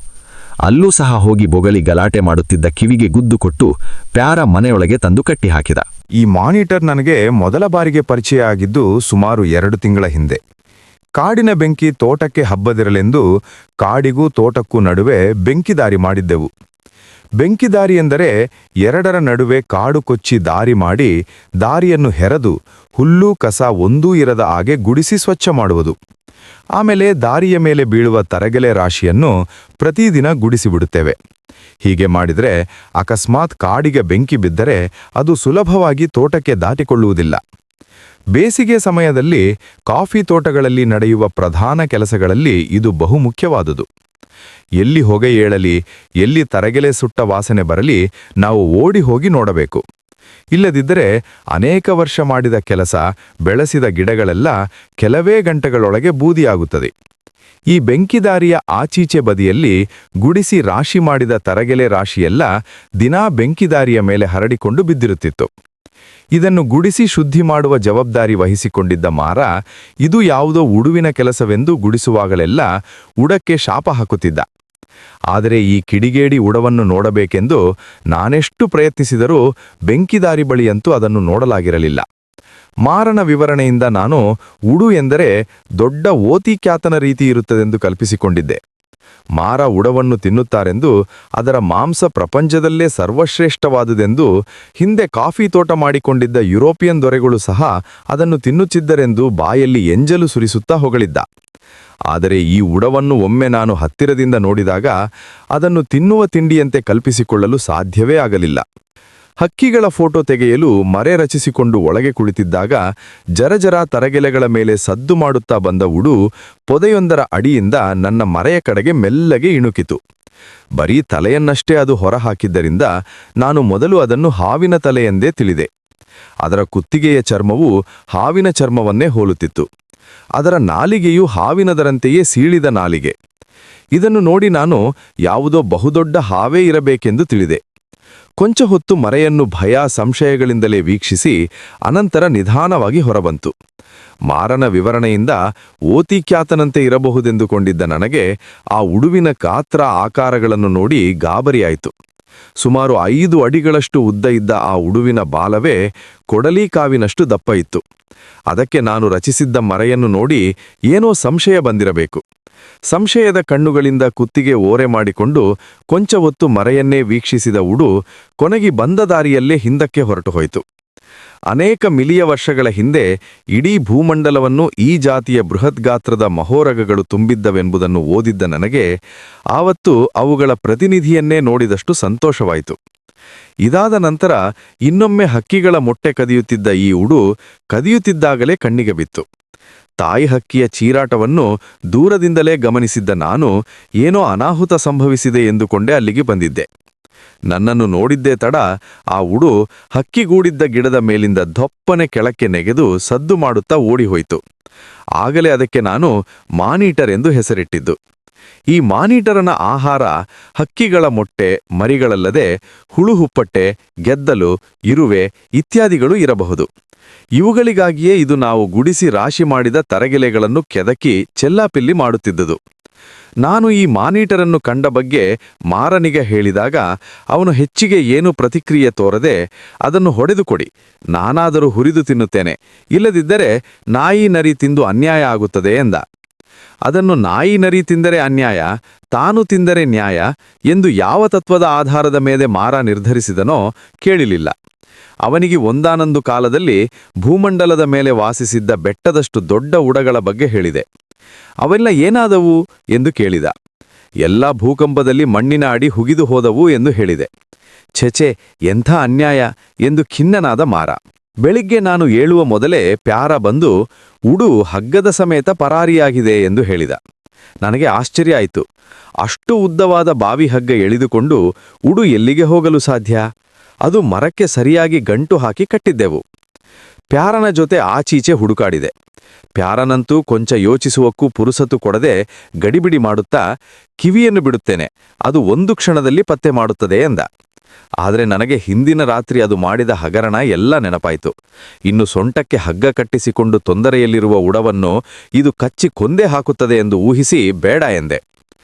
ಅಲ್ಲೂ ಸಹ ಹೋಗಿ ಬೊಗಳಿ ಗಲಾಟೆ ಮಾಡುತ್ತಿದ್ದ ಕಿವಿಗೆ ಗುದ್ದು ಕೊಟ್ಟು ಪ್ಯಾರ ಮನೆಯೊಳಗೆ ತಂದು ಕಟ್ಟಿಹಾಕಿದ. ಈ ಮಾನಿಟರ್ ನನಗೆ ಮೊದಲ ಬಾರಿಗೆ ಪರಿಚಯ ಆಗಿದ್ದು ಸುಮಾರು 2 ತಿಂಗಳ ಹಿಂದೆ. ಕಾಡಿನ ಬೆಂಕಿ ತೋಟಕ್ಕೆ ಹಬ್ಬದಿರಲೆಂದು ಕಾಡಿಗೂ ತೋಟಕ್ಕೂ ನಡುವೆ ಬೆಂಕಿದಾರಿ ಮಾಡಿದ್ದೆವು. ಬೆಂಕಿದಾರಿ ಎಂದರೆ 2ರ ನಡುವೆ ಕಾಡು ಕೊಚ್ಚಿ ದಾರಿ ಮಾಡಿ ದಾರಿಯನ್ನು ಹೆರೆದು ಹುಲ್ಲು ಕಸ ಒಂದೂ ಇರದ ಹಾಗೆ ಗುಡಿಸಿ ಸ್ವಚ್ಛ ಮಾಡುವುದು. ಆಮೇಲೆ ದಾರಿಯ ಮೇಲೆ ಬೀಳುವ ತರಗೆಲೆ ರಾಶಿಯನ್ನು ಪ್ರತಿದಿನ ಗುಡಿಸಿಬಿಡುತ್ತೇವೆ. ಹೀಗೆ ಮಾಡಿದರೆ ಅಕಸ್ಮಾತ್ ಕಾಡಿಗೆ ಬೆಂಕಿ ಬಿದ್ದರೆ ಅದು ಸುಲಭವಾಗಿ ತೋಟಕ್ಕೆ ದಾಟಿಕೊಳ್ಳುವುದಿಲ್ಲ. ಬೇಸಿಗೆ ಸಮಯದಲ್ಲಿ ಕಾಫಿ ತೋಟಗಳಲ್ಲಿ ನಡೆಯುವ ಪ್ರಧಾನ ಕೆಲಸಗಳಲ್ಲಿ ಇದು ಬಹುಮುಖ್ಯವಾದುದು. ಎಲ್ಲಿ ಹೊಗೆ ಏಳಲಿ, ಎಲ್ಲಿ ತರಗೆಲೆ ಸುಟ್ಟ ವಾಸನೆ ಬರಲಿ, ನಾವು ಓಡಿ ಹೋಗಿ ನೋಡಬೇಕು. ಇಲ್ಲದಿದ್ದರೆ ಅನೇಕ ವರ್ಷ ಮಾಡಿದ ಕೆಲಸ, ಬೆಳೆಸಿದ ಗಿಡಗಳೆಲ್ಲ ಕೆಲವೇ ಗಂಟೆಗಳೊಳಗೆ ಬೂದಿಯಾಗುತ್ತದೆ. ಈ ಬೆಂಕಿದಾರಿಯ ಆಚೀಚೆ ಬದಿಯಲ್ಲಿ ಗುಡಿಸಿ ರಾಶಿ ಮಾಡಿದ ತರಗೆಲೆ ರಾಶಿಯೆಲ್ಲ ದಿನಾ ಬೆಂಕಿದಾರಿಯ ಮೇಲೆ ಹರಡಿಕೊಂಡು ಬಿದ್ದಿರುತ್ತಿತ್ತು. ಇದನ್ನು ಗುಡಿಸಿ ಶುದ್ಧಿ ಮಾಡುವ ಜವಾಬ್ದಾರಿ ವಹಿಸಿಕೊಂಡಿದ್ದ ಮಾರ ಇದು ಯಾವುದೋ ಉಡುವಿನ ಕೆಲಸವೆಂದು ಗುಡಿಸುವಾಗಲೆಲ್ಲ ಉಡಕ್ಕೆ ಶಾಪ ಹಾಕುತ್ತಿದ್ದ. ಆದರೆ ಈ ಕಿಡಿಗೇಡಿ ಉಡವನ್ನು ನೋಡಬೇಕೆಂದು ನಾನೆಷ್ಟು ಪ್ರಯತ್ನಿಸಿದರೂ ಬೆಂಕಿದಾರಿ ಬಳಿಯಂತೂ ಅದನ್ನು ನೋಡಲಾಗಿರಲಿಲ್ಲ. ಮಾರನ ವಿವರಣೆಯಿಂದ ನಾನು ಉಡು ಎಂದರೆ ದೊಡ್ಡ ಓತಿಕ್ಯಾತನ ರೀತಿ ಇರುತ್ತದೆಂದು ಕಲ್ಪಿಸಿಕೊಂಡಿದ್ದೆ. ಮಾರ ಉಡವನ್ನು ತಿನ್ನುತ್ತಾರೆಂದು, ಅದರ ಮಾಂಸ ಪ್ರಪಂಚದಲ್ಲೇ ಸರ್ವಶ್ರೇಷ್ಠವಾದುದೆಂದು, ಹಿಂದೆ ಕಾಫಿ ತೋಟ ಮಾಡಿಕೊಂಡಿದ್ದ ಯುರೋಪಿಯನ್ ದೊರೆಗಳು ಸಹ ಅದನ್ನು ತಿನ್ನುತ್ತಿದ್ದರೆಂದು ಬಾಯಲ್ಲಿ ಎಂಜಲು ಸುರಿಸುತ್ತಾ ಹೊಗಳಿದ್ದ. ಆದರೆ ಈ ಉಡವನ್ನು ಒಮ್ಮೆ ನಾನು ಹತ್ತಿರದಿಂದ ನೋಡಿದಾಗ ಅದನ್ನು ತಿನ್ನುವ ತಿಂಡಿಯಂತೆ ಕಲ್ಪಿಸಿಕೊಳ್ಳಲು ಸಾಧ್ಯವೇ ಆಗಲಿಲ್ಲ. ಹಕ್ಕಿಗಳ ಫೋಟೋ ತೆಗೆಯಲು ಮರೆ ರಚಿಸಿಕೊಂಡು ಒಳಗೆ ಕುಳಿತಿದ್ದಾಗ ಜರಜರ ತರಗೆಲೆಗಳ ಮೇಲೆ ಸದ್ದು ಮಾಡುತ್ತಾ ಬಂದ ಉಡು ಪೊದೆಯೊಂದರ ಅಡಿಯಿಂದ ನನ್ನ ಮರೆಯ ಕಡೆಗೆ ಮೆಲ್ಲಗೆ ಇಣುಕಿತು. ಬರೀ ತಲೆಯನ್ನಷ್ಟೇ ಅದು ಹೊರಹಾಕಿದ್ದರಿಂದ ನಾನು ಮೊದಲು ಅದನ್ನು ಹಾವಿನ ತಲೆ ಎಂದೇ ತಿಳಿದೆ. ಅದರ ಕುತ್ತಿಗೆಯ ಚರ್ಮವು ಹಾವಿನ ಚರ್ಮವನ್ನೇ ಹೋಲುತ್ತಿತ್ತು. ಅದರ ನಾಲಿಗೆಯು ಹಾವಿನದರಂತೆಯೇ ಸೀಳಿದ ನಾಲಿಗೆ. ಇದನ್ನು ನೋಡಿ ನಾನು ಯಾವುದೋ ಬಹುದೊಡ್ಡ ಹಾವೇ ಇರಬೇಕೆಂದು ತಿಳಿದೆ. ಕೊಂಚ ಹೊತ್ತು ಮರೆಯನ್ನು ಭಯ ಸಂಶಯಗಳಿಂದಲೇ ವೀಕ್ಷಿಸಿ ಅನಂತರ ನಿಧಾನವಾಗಿ ಹೊರಬಂತು. ಮಾರನ ವಿವರಣೆಯಿಂದ ಓತಿಕ್ಯಾತನಂತೆ ಇರಬಹುದೆಂದುಕೊಂಡಿದ್ದ ನನಗೆ ಆ ಉಡುವಿನ ಗಾತ್ರ ಆಕಾರಗಳನ್ನು ನೋಡಿ ಗಾಬರಿಯಾಯಿತು. ಸುಮಾರು 5 ಅಡಿಗಳಷ್ಟು ಉದ್ದ ಇದ್ದ ಆ ಉಡುವಿನ ಬಾಲವೇ ಕೊಡಲಿ ಕಾವಿನಷ್ಟು ದಪ್ಪ ಇತ್ತು. ಅದಕ್ಕೆ ನಾನು ರಚಿಸಿದ್ದ ಮರೆಯನ್ನು ನೋಡಿ ಏನೋ ಸಂಶಯ ಬಂದಿರಬೇಕು. ಸಂಶಯದ ಕಣ್ಣುಗಳಿಂದ ಕುತ್ತಿಗೆ ಓರೆ ಮಾಡಿಕೊಂಡು ಕೊಂಚ ಹೊತ್ತು ಮರೆಯನ್ನೇ ವೀಕ್ಷಿಸಿದ ಉಡು ಕೊನೆಗೆ ಬಂದ ದಾರಿಯಲ್ಲೇ ಹಿಂದಕ್ಕೆ ಹೊರಟು ಹೋಯಿತು. ಅನೇಕ ಮಿಲಿಯ ವರ್ಷಗಳ ಹಿಂದೆ ಇಡೀ ಭೂಮಂಡಲವನ್ನು ಈ ಜಾತಿಯ ಬೃಹದ್ಗಾತ್ರದ ಮಹೋರಗಗಳು ತುಂಬಿದ್ದವೆಂಬುದನ್ನು ಓದಿದ್ದ ನನಗೆ ಆವತ್ತು ಅವುಗಳ ಪ್ರತಿನಿಧಿಯನ್ನೇ ನೋಡಿದಷ್ಟು ಸಂತೋಷವಾಯಿತು. ಇದಾದ ನಂತರ ಇನ್ನೊಮ್ಮೆ ಹಕ್ಕಿಗಳ ಮೊಟ್ಟೆ ಕದಿಯುತ್ತಿದ್ದ ಈ ಉಡು ಕದಿಯುತ್ತಿದ್ದಾಗಲೇ ಕಣ್ಣಿಗೆ ಬಿತ್ತು. ತಾಯಿ ಹಕ್ಕಿಯ ಚೀರಾಟವನ್ನು ದೂರದಿಂದಲೇ ಗಮನಿಸಿದ್ದ ನಾನು ಏನೋ ಅನಾಹುತ ಸಂಭವಿಸಿದೆ ಎಂದುಕೊಂಡೇ ಅಲ್ಲಿಗೆ ಬಂದಿದ್ದೆ. ನನ್ನನ್ನು ನೋಡಿದ್ದೇ ತಡ ಆ ಉಡು ಹಕ್ಕಿಗೂಡಿದ್ದ ಗಿಡದ ಮೇಲಿಂದ ದೊಪ್ಪನೆ ಕೆಳಕ್ಕೆ ನೆಗೆದು ಸದ್ದು ಮಾಡುತ್ತಾ ಓಡಿಹೋಯಿತು. ಆಗಲೇ ಅದಕ್ಕೆ ನಾನು ಮಾನೀಟರ್ ಎಂದು ಹೆಸರಿಟ್ಟಿದ್ದು. ಈ ಮಾನೀಟರನ ಆಹಾರ ಹಕ್ಕಿಗಳ ಮೊಟ್ಟೆ ಮರಿಗಳಲ್ಲದೆ ಹುಳುಹುಪ್ಪಟ್ಟೆ, ಗೆದ್ದಲು, ಇರುವೆ ಇತ್ಯಾದಿಗಳು ಇರಬಹುದು. ಇವುಗಳಿಗಾಗಿಯೇ ಇದು ನಾವು ಗುಡಿಸಿ ರಾಶಿ ಮಾಡಿದ ತರಗೆಲೆಗಳನ್ನು ಕೆದಕಿ ಚೆಲ್ಲಾಪಿಲ್ಲಿ ಮಾಡುತ್ತಿದ್ದುದು. ನಾನು ಈ ಮಾನೀಟರನ್ನು ಕಂಡ ಬಗ್ಗೆ ಮಾರನಿಗೆ ಹೇಳಿದಾಗ ಅವನು ಹೆಚ್ಚಿಗೆ ಏನೂ ಪ್ರತಿಕ್ರಿಯೆ ತೋರದೆ ಅದನ್ನು ಹೊಡೆದು ಕೊಡಿ, ನಾನಾದರೂ ಹುರಿದು ತಿನ್ನುತ್ತೇನೆ, ಇಲ್ಲದಿದ್ದರೆ ನಾಯಿ ನರಿ ತಿಂದು ಅನ್ಯಾಯ ಆಗುತ್ತದೆ ಎಂದ. ಅದನ್ನು ನಾಯಿ ನರಿ ತಿಂದರೆ ಅನ್ಯಾಯ, ತಾನು ತಿಂದರೆ ನ್ಯಾಯ ಎಂದು ಯಾವ ತತ್ವದ ಆಧಾರದ ಮೇಲೆ ಮಾರ ನಿರ್ಧರಿಸಿದನೋ ಕೇಳಿಲಿಲ್ಲ. ಅವನಿಗೆ ಒಂದಾನೊಂದು ಕಾಲದಲ್ಲಿ ಭೂಮಂಡಲದ ಮೇಲೆ ವಾಸಿಸಿದ್ದ ಬೆಟ್ಟದಷ್ಟು ದೊಡ್ಡ ಉಡಗಳ ಬಗ್ಗೆ ಹೇಳಿದೆ. ಅವೆಲ್ಲ ಏನಾದವು ಎಂದು ಕೇಳಿದ. ಎಲ್ಲ ಭೂಕಂಪದಲ್ಲಿ ಮಣ್ಣಿನ ಅಡಿ ಹುಗಿದು ಹೋದವು ಎಂದು ಹೇಳಿದೆ. ಛೆಛೆ, ಎಂಥ ಅನ್ಯಾಯ ಎಂದು ಖಿನ್ನನಾದ ಮಾರ. ಬೆಳಿಗ್ಗೆ ನಾನು ಏಳುವ ಮೊದಲೇ ಪ್ಯಾರ ಬಂದು ಉಡು ಹಗ್ಗದ ಸಮೇತ ಪರಾರಿಯಾಗಿದೆ ಎಂದು ಹೇಳಿದ. ನನಗೆ ಆಶ್ಚರ್ಯ ಆಯಿತು. ಅಷ್ಟು ಉದ್ದವಾದ ಬಾವಿ ಹಗ್ಗ ಎಳೆದುಕೊಂಡು ಉಡು ಎಲ್ಲಿಗೆ ಹೋಗಲು ಸಾಧ್ಯ? ಅದು ಮರಕ್ಕೆ ಸರಿಯಾಗಿ ಗಂಟು ಹಾಕಿ ಕಟ್ಟಿದ್ದೆವು. ಪ್ಯಾರನ ಜೊತೆ ಆಚೀಚೆ ಹುಡುಕಾಡಿದೆ. ಪ್ಯಾರನಂತೂ ಕೊಂಚ ಯೋಚಿಸುವಕ್ಕೂ ಪುರುಸತು ಕೊಡದೆ ಗಡಿಬಿಡಿ ಮಾಡುತ್ತಾ ಕಿವಿಯನ್ನು ಬಿಡುತ್ತೇನೆ, ಅದು ಒಂದು ಕ್ಷಣದಲ್ಲಿ ಪತ್ತೆ ಮಾಡುತ್ತದೆ ಎಂದ. ಆದರೆ ನನಗೆ ಹಿಂದಿನ ರಾತ್ರಿ ಅದು ಮಾಡಿದ ಹಗರಣ ಎಲ್ಲ ನೆನಪಾಯಿತು. ಇನ್ನು ಸೊಂಟಕ್ಕೆ ಹಗ್ಗ ಕಟ್ಟಿಸಿಕೊಂಡು ತೊಂದರೆಯಲ್ಲಿರುವ ಉಡವನ್ನು ಇದು ಕಚ್ಚಿ ಕೊಂದೇ ಹಾಕುತ್ತದೆ ಎಂದು ಊಹಿಸಿ ಬೇಡ ಎಂದೆ.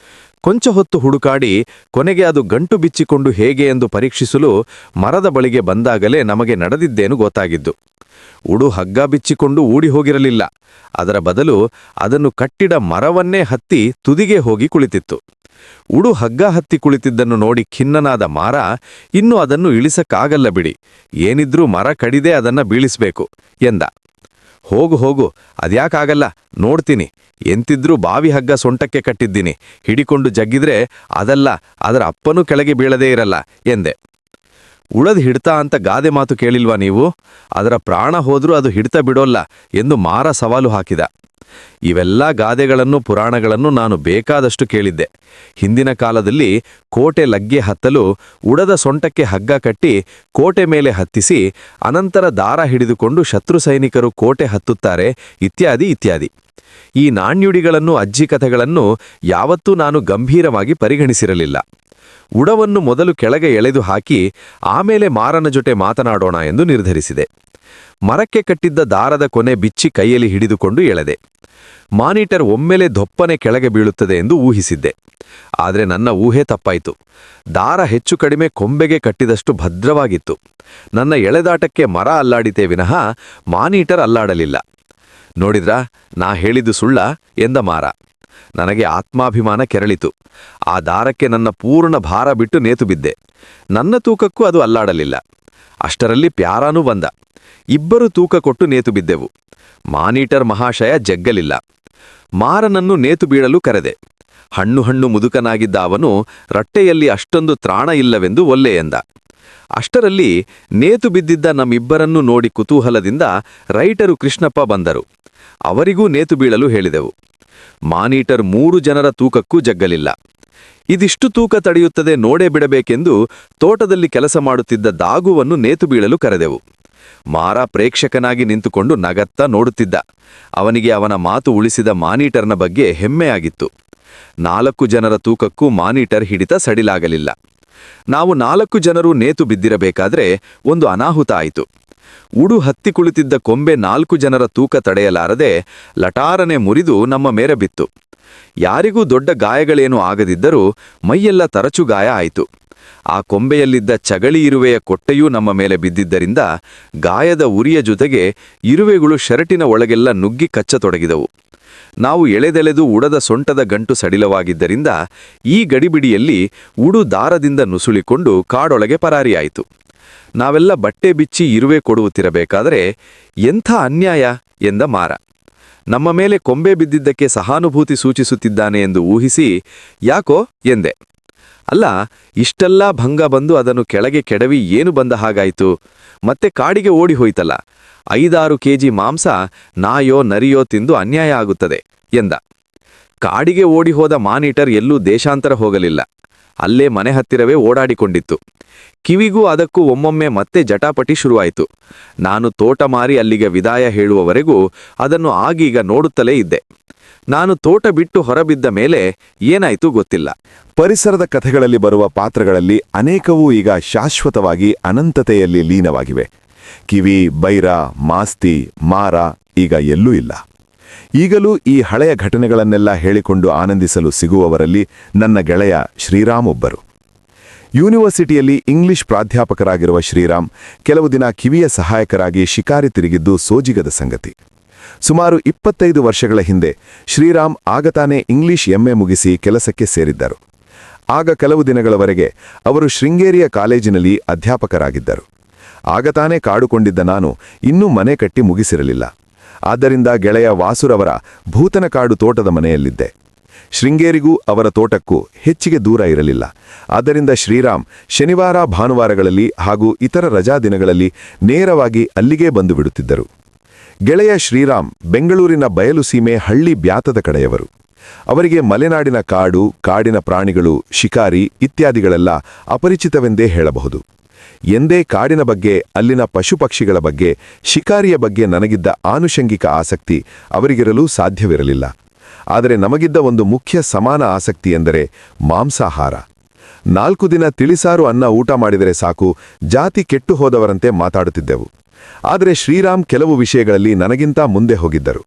ಕೊಂಚ ಹೊತ್ತು ಹುಡುಕಾಡಿ ಕೊನೆಗೆ ಅದು ಗಂಟು ಬಿಚ್ಚಿಕೊಂಡು ಹೇಗೆ ಎಂದು ಪರೀಕ್ಷಿಸಲು ಮರದ ಬಳಿಗೆ ಬಂದಾಗಲೇ ನಮಗೆ ನಡೆದಿದ್ದೇನು ಗೊತ್ತಾಗಿದ್ದು. ಉಡು ಹಗ್ಗ ಬಿಚ್ಚಿಕೊಂಡು ಓಡಿ ಹೋಗಿರಲಿಲ್ಲ. ಅದರ ಬದಲು ಅದನ್ನು ಕಟ್ಟಿಡ ಮರವನ್ನೇ ಹತ್ತಿ ತುದಿಗೆ ಹೋಗಿ ಕುಳಿತಿತ್ತು. ಉಡು ಹಗ್ಗ ಹತ್ತಿ ಕುಳಿತಿದ್ದನ್ನು ನೋಡಿ ಖಿನ್ನನಾದ ಮಾರ, ಇನ್ನು ಅದನ್ನು ಇಳಿಸಕ್ಕಾಗಲ್ಲ ಬಿಡಿ, ಏನಿದ್ರೂ ಮರ ಕಡಿದೇ ಅದನ್ನ ಬೀಳಿಸ್ಬೇಕು ಎಂದ. ಹೋಗು ಹೋಗು, ಅದ್ಯಾಕಾಗಲ್ಲ ನೋಡ್ತೀನಿ, ಎಂತಿದ್ರೂ ಬಾವಿ ಹಗ್ಗ ಸೊಂಟಕ್ಕೆ ಕಟ್ಟಿದ್ದೀನಿ, ಹಿಡಿಕೊಂಡು ಜಗ್ಗಿದ್ರೆ ಅದಲ್ಲ ಅದರ ಅಪ್ಪನೂ ಕೆಳಗೆ ಬೀಳದೇ ಇರಲ್ಲ ಎಂದೆ. ಉಳದ್ ಹಿಡ್ತಾ ಅಂತ ಗಾದೆ ಮಾತು ಕೇಳಿಲ್ವಾ ನೀವು? ಅದರ ಪ್ರಾಣ ಹೋದ್ರೂ ಅದು ಹಿಡ್ತ ಬಿಡೋಲ್ಲ ಎಂದು ಮಾರ ಸವಾಲು ಹಾಕಿದ. ಇವೆಲ್ಲ ಗಾದೆಗಳನ್ನು ಪುರಾಣಗಳನ್ನು ನಾನು ಬೇಕಾದಷ್ಟು ಕೇಳಿದ್ದೆ. ಹಿಂದಿನ ಕಾಲದಲ್ಲಿ ಕೋಟೆ ಲಗ್ಗೆ ಹತ್ತಲು ಉಡದ ಸೊಂಟಕ್ಕೆ ಹಗ್ಗ ಕಟ್ಟಿ ಕೋಟೆ ಮೇಲೆ ಹತ್ತಿಸಿ ಅನಂತರ ದಾರ ಹಿಡಿದುಕೊಂಡು ಶತ್ರು ಸೈನಿಕರು ಕೋಟೆ ಹತ್ತುತ್ತಾರೆ ಇತ್ಯಾದಿ ಇತ್ಯಾದಿ. ಈ ನಾಣ್ಯುಡಿಗಳನ್ನು ಅಜ್ಜಿ ಕಥೆಗಳನ್ನು ಯಾವತ್ತೂ ನಾನು ಗಂಭೀರವಾಗಿ ಪರಿಗಣಿಸಿರಲಿಲ್ಲ. ಉಡವನ್ನು ಮೊದಲು ಕೆಳಗೆ ಎಳೆದು ಹಾಕಿ ಆಮೇಲೆ ಮಾರನ ಜೊತೆ ಮಾತನಾಡೋಣ ಎಂದು ನಿರ್ಧರಿಸಿದೆ. ಮರಕ್ಕೆ ಕಟ್ಟಿದ್ದ ದಾರದ ಕೊನೆ ಬಿಚ್ಚಿ ಕೈಯಲ್ಲಿ ಹಿಡಿದುಕೊಂಡು ಎಳೆದೆ. ಮಾನಿಟರ್ ಒಮ್ಮೆಲೆ ದೊಪ್ಪನೆ ಕೆಳಗೆ ಬೀಳುತ್ತದೆ ಎಂದು ಊಹಿಸಿದ್ದೆ. ಆದರೆ ನನ್ನ ಊಹೆ ತಪ್ಪಾಯಿತು. ದಾರ ಹೆಚ್ಚು ಕಡಿಮೆ ಕೊಂಬೆಗೆ ಕಟ್ಟಿದಷ್ಟು ಭದ್ರವಾಗಿತ್ತು. ನನ್ನ ಎಳೆದಾಟಕ್ಕೆ ಮರ ಅಲ್ಲಾಡಿತೇ ವಿನಃ ಮಾನಿಟರ್ ಅಲ್ಲಾಡಲಿಲ್ಲ. ನೋಡಿದ್ರಾ, ನಾ ಹೇಳಿದ್ದು ಸುಳ್ಳ ಎಂದ ಮಾರ. ನನಗೆ ಆತ್ಮಾಭಿಮಾನ ಕೆರಳಿತು. ಆ ದಾರಕ್ಕೆ ನನ್ನ ಪೂರ್ಣ ಭಾರ ಬಿಟ್ಟು ನೇತು ಬಿದ್ದೆ. ನನ್ನ ತೂಕಕ್ಕೂ ಅದು ಅಲ್ಲಾಡಲಿಲ್ಲ. ಅಷ್ಟರಲ್ಲಿ ಪ್ಯಾರಾನೂ ಬಂದ. ಇಬ್ಬರು ತೂಕ ಕೊಟ್ಟು ನೇತು ಬಿದ್ದೆವು. ಮಾನಿಟರ್ ಮಹಾಶಯ ಜಗ್ಗಲಿಲ್ಲ. ಮಾರನನ್ನು ನೇತು ಬೀಳಲು ಕರೆದೆ. ಹಣ್ಣು ಮುದುಕನಾಗಿದ್ದ ಅವನು ರಟ್ಟೆಯಲ್ಲಿ ಅಷ್ಟೊಂದು ತ್ರಾಣ ಇಲ್ಲವೆಂದು ಒಲ್ಲೆ ಎಂದ. ಅಷ್ಟರಲ್ಲಿ ನೇತು ಬಿದ್ದಿದ್ದ ನಮ್ಮಿಬ್ಬರನ್ನೂ ನೋಡಿ ಕುತೂಹಲದಿಂದ ರೈಟರು ಕೃಷ್ಣಪ್ಪ ಬಂದರು. ಅವರಿಗೂ ನೇತು ಬೀಳಲು ಹೇಳಿದೆವು. ಮಾನಿಟರ್ 3 ಜನರ ತೂಕಕ್ಕೂ ಜಗ್ಗಲಿಲ್ಲ. ಇದಿಷ್ಟು ತೂಕ ತಡೆಯುತ್ತದೆ ನೋಡೇ ಬಿಡಬೇಕೆಂದು ತೋಟದಲ್ಲಿ ಕೆಲಸ ಮಾಡುತ್ತಿದ್ದ ದಾಗುವನ್ನು ನೇತು ಬೀಳಲು ಕರೆದೆವು. ಮಾರ ಪ್ರೇಕ್ಷಕನಾಗಿ ನಿಂತುಕೊಂಡು ನಗತ್ತಾ ನೋಡುತ್ತಿದ್ದ. ಅವನಿಗೆ ಅವನ ಮಾತು ಉಳಿಸಿದ ಮಾನಿಟರ್ನ ಬಗ್ಗೆ ಹೆಮ್ಮೆಯಾಗಿತ್ತು. 4 ಜನರ ತೂಕಕ್ಕೂ ಮಾನಿಟರ್ ಹಿಡಿತ ಸಡಿಲಾಗಲಿಲ್ಲ. ನಾವು 4 ಜನರು ನೇತು ಬಿದ್ದಿರಬೇಕಾದ್ರೆ ಒಂದು ಅನಾಹುತ ಆಯಿತು. ಉಡು ಹತ್ತಿ ಕುಳಿತಿದ್ದ ಕೊಂಬೆ 4 ಜನರ ತೂಕ ತಡೆಯಲಾರದೆ ಲಟಾರನೆ ಮುರಿದು ನಮ್ಮ ಮೇರೆ ಬಿತ್ತು. ಯಾರಿಗೂ ದೊಡ್ಡ ಗಾಯಗಳೇನೂ ಆಗದಿದ್ದರೂ ಮೈಯೆಲ್ಲ ತರಚು ಗಾಯ ಆಯಿತು. ಆ ಕೊಂಬೆಯಲ್ಲಿದ್ದ ಚಗಳಿ ಇರುವೆಯ ಕೊಟ್ಟೆಯೂ ನಮ್ಮ ಮೇಲೆ ಬಿದ್ದಿದ್ದರಿಂದ ಗಾಯದ ಉರಿಯ ಜೊತೆಗೆ ಇರುವೆಗಳು ಶರ್ಟಿನ ಒಳಗೆಲ್ಲ ನುಗ್ಗಿ ಕಚ್ಚತೊಡಗಿದವು. ನಾವು ಎಳೆದೆಳೆದು ಉಡದ ಸೊಂಟದ ಗಂಟು ಸಡಿಲವಾಗಿದ್ದರಿಂದ ಈ ಗಡಿಬಿಡಿಯಲ್ಲಿ ಉಡು ದಾರದಿಂದ ನುಸುಳಿಕೊಂಡು ಕಾಡೊಳಗೆ ಪರಾರಿಯಾಯಿತು. ನಾವೆಲ್ಲ ಬಟ್ಟೆ ಬಿಚ್ಚಿ ಇರುವೆ ಕೊಡುತ್ತಿರಬೇಕಾದರೆ ಎಂಥ ಅನ್ಯಾಯ ಎಂದ ಮಾರ. ನಮ್ಮ ಮೇಲೆ ಕೊಂಬೆ ಬಿದ್ದಿದ್ದಕ್ಕೆ ಸಹಾನುಭೂತಿ ಸೂಚಿಸುತ್ತಿದ್ದಾನೆ ಎಂದು ಊಹಿಸಿ ಯಾಕೋ ಎಂದೆ. ಅಲ್ಲ, ಇಷ್ಟೆಲ್ಲ ಭಂಗ ಬಂದು ಅದನ್ನು ಕೆಳಗೆ ಕೆಡವಿ ಏನು ಬಂದ ಹಾಗಾಯಿತು? ಮತ್ತೆ ಕಾಡಿಗೆ ಓಡಿ ಹೋಯ್ತಲ್ಲ, 5-6 ಕೆಜಿ ಮಾಂಸ ನಾಯೋ ನರಿಯೋ ತಿಂದು ಅನ್ಯಾಯ ಆಗುತ್ತದೆ ಎಂದ. ಕಾಡಿಗೆ ಓಡಿ ಹೋದ ಮಾನಿಟರ್ ಎಲ್ಲೂ ದೇಶಾಂತರ ಹೋಗಲಿಲ್ಲ, ಅಲ್ಲೇ ಮನೆ ಹತ್ತಿರವೇ ಓಡಾಡಿಕೊಂಡಿತ್ತು. ಕಿವಿಗೂ ಅದಕ್ಕೂ ಒಮ್ಮೊಮ್ಮೆ ಮತ್ತೆ ಜಟಾಪಟಿ ಶುರುವಾಯಿತು. ನಾನು ತೋಟ ಮಾರಿ ಅಲ್ಲಿಗೆ ವಿದಾಯ ಹೇಳುವವರೆಗೂ ಅದನ್ನು ಆಗೀಗ ನೋಡುತ್ತಲೇ ಇದ್ದೆ. ನಾನು ತೋಟ ಬಿಟ್ಟು ಹೊರಬಿದ್ದ ಮೇಲೆ ಏನಾಯ್ತು ಗೊತ್ತಿಲ್ಲ. ಪರಿಸರದ ಕಥೆಗಳಲ್ಲಿ ಬರುವ ಪಾತ್ರಗಳಲ್ಲಿ ಅನೇಕವೂ ಈಗ ಶಾಶ್ವತವಾಗಿ ಅನಂತತೆಯಲ್ಲಿ ಲೀನವಾಗಿವೆ. ಕಿವಿ, ಬೈರ, ಮಾಸ್ತಿ, ಮಾರ ಈಗ ಎಲ್ಲೂ ಇಲ್ಲ. ಈಗಲೂ ಈ ಹಳೆಯ ಘಟನೆಗಳನ್ನೆಲ್ಲ ಹೇಳಿಕೊಂಡು ಆನಂದಿಸಲು ಸಿಗುವವರಲ್ಲಿ ನನ್ನ ಗೆಳೆಯ ಶ್ರೀರಾಮ್ ಒಬ್ಬರು. ಯೂನಿವರ್ಸಿಟಿಯಲ್ಲಿ ಇಂಗ್ಲಿಷ್ ಪ್ರಾಧ್ಯಾಪಕರಾಗಿರುವ ಶ್ರೀರಾಮ್ ಕೆಲವು ದಿನ ಕಿವಿಯ ಸಹಾಯಕರಾಗಿ ಶಿಕಾರಿ ತಿರುಗಿದ್ದು ಸೋಜಿಗದ ಸಂಗತಿ. ಸುಮಾರು 25 ವರ್ಷಗಳ ಹಿಂದೆ ಶ್ರೀರಾಮ್ ಆಗತಾನೆ ಇಂಗ್ಲಿಷ್ ಎಂಎ ಮುಗಿಸಿ ಕೆಲಸಕ್ಕೆ ಸೇರಿದ್ದರು. ಆಗ ಕೆಲವು ದಿನಗಳವರೆಗೆ ಅವರು ಶೃಂಗೇರಿಯ ಕಾಲೇಜಿನಲ್ಲಿ ಅಧ್ಯಾಪಕರಾಗಿದ್ದರು. ಆಗತಾನೆ ಕಾಡುಕೊಂಡಿದ್ದ ನಾನು ಇನ್ನೂ ಮನೆ ಕಟ್ಟಿ ಮುಗಿಸಿರಲಿಲ್ಲ. ಆದ್ದರಿಂದ ಗೆಳೆಯ ವಾಸುರವರ ಭೂತನಕಾಡು ತೋಟದ ಮನೆಯಲ್ಲಿದ್ದೆ. ಶೃಂಗೇರಿಗೂ ಅವರ ತೋಟಕ್ಕೂ ಹೆಚ್ಚಿಗೆ ದೂರ ಇರಲಿಲ್ಲ. ಆದ್ದರಿಂದ ಶ್ರೀರಾಮ್ ಶನಿವಾರ, ಭಾನುವಾರಗಳಲ್ಲಿ ಹಾಗೂ ಇತರ ರಜಾ ದಿನಗಳಲ್ಲಿ ನೇರವಾಗಿ ಅಲ್ಲಿಗೇ ಬಂದು ಬಿಡುತ್ತಿದ್ದರು. ಗೆಳೆಯ ಶ್ರೀರಾಮ್ ಬೆಂಗಳೂರಿನ ಬಯಲು ಸೀಮೆ ಹಳ್ಳಿ ಬ್ಯಾತದ ಕಡೆಯವರು. ಅವರಿಗೆ ಮಲೆನಾಡಿನ ಕಾಡು, ಕಾಡಿನ ಪ್ರಾಣಿಗಳು, ಶಿಕಾರಿ ಇತ್ಯಾದಿಗಳೆಲ್ಲ ಅಪರಿಚಿತವೆಂದೇ ಹೇಳಬಹುದು. ಎಂದೇ ಕಾಡಿನ ಬಗ್ಗೆ, ಅಲ್ಲಿನ ಪಶುಪಕ್ಷಿಗಳ ಬಗ್ಗೆ, ಶಿಕಾರಿಯ ಬಗ್ಗೆ ನನಗಿದ್ದ ಆನುಷಂಗಿಕ ಆಸಕ್ತಿ ಅವರಿಗಿರಲು ಸಾಧ್ಯವಿರಲಿಲ್ಲ. ಆದರೆ ನಮಗಿದ್ದ ಒಂದು ಮುಖ್ಯ ಸಮಾನ ಆಸಕ್ತಿ ಎಂದರೆ ಮಾಂಸಾಹಾರ. 4 ದಿನ ತಿಳಿಸಾರು ಅನ್ನ ಊಟ ಮಾಡಿದರೆ ಸಾಕು, ಜಾತಿ ಕೆಟ್ಟು ಹೋದವರಂತೆ ಮಾತಾಡುತ್ತಿದ್ದೆವು. ಆದರೆ ಶ್ರೀರಾಮ್ ಕೆಲವು ವಿಷಯಗಳಲ್ಲಿ ನನಗಿಂತ ಮುಂದೆ ಹೋಗಿದ್ದರು.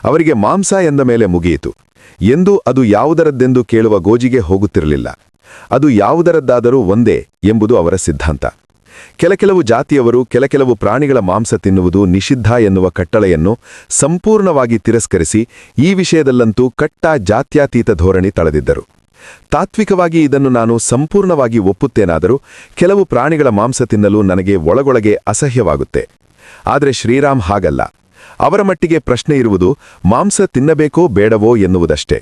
ಅವರಿಗೆ ಮಾಂಸ ಎಂದ ಮೇಲೆ ಮುಗಿಯಿತು. ಎಂದೂ ಅದು ಯಾವುದರದ್ದೆಂದು ಕೇಳುವ ಗೋಜಿಗೆ ಹೋಗುತ್ತಿರಲಿಲ್ಲ. ಅದು ಯಾವುದರದ್ದಾದರೂ ಒಂದೇ ಎಂಬುದು ಅವರ ಸಿದ್ಧಾಂತ. ಕೆಲವು ಜಾತಿಯವರು ಕೆಲವು ಪ್ರಾಣಿಗಳ ಮಾಂಸ ತಿನ್ನುವುದು ನಿಷಿದ್ಧ ಎನ್ನುವ ಕಟ್ಟಳೆಯನ್ನು ಸಂಪೂರ್ಣವಾಗಿ ತಿರಸ್ಕರಿಸಿ ಈ ವಿಷಯದಲ್ಲಂತೂ ಕಟ್ಟ ಜಾತ್ಯತೀತ ಧೋರಣೆ ತಳೆದಿದ್ದರು. ತಾತ್ವಿಕವಾಗಿ ಇದನ್ನು ನಾನು ಸಂಪೂರ್ಣವಾಗಿ ಒಪ್ಪುತ್ತೇನಾದರೂ ಕೆಲವು ಪ್ರಾಣಿಗಳ ಮಾಂಸ ತಿನ್ನಲು ನನಗೆ ಒಳಗೊಳಗೆ ಅಸಹ್ಯವಾಗುತ್ತೆ. ಆದರೆ ಶ್ರೀರಾಮ್ ಹಾಗಲ್ಲ. ಅವರ ಮಟ್ಟಿಗೆ ಪ್ರಶ್ನೆ ಇರುವುದು ಮಾಂಸ ತಿನ್ನಬೇಕೋ ಬೇಡವೋ ಎನ್ನುವುದಷ್ಟೇ.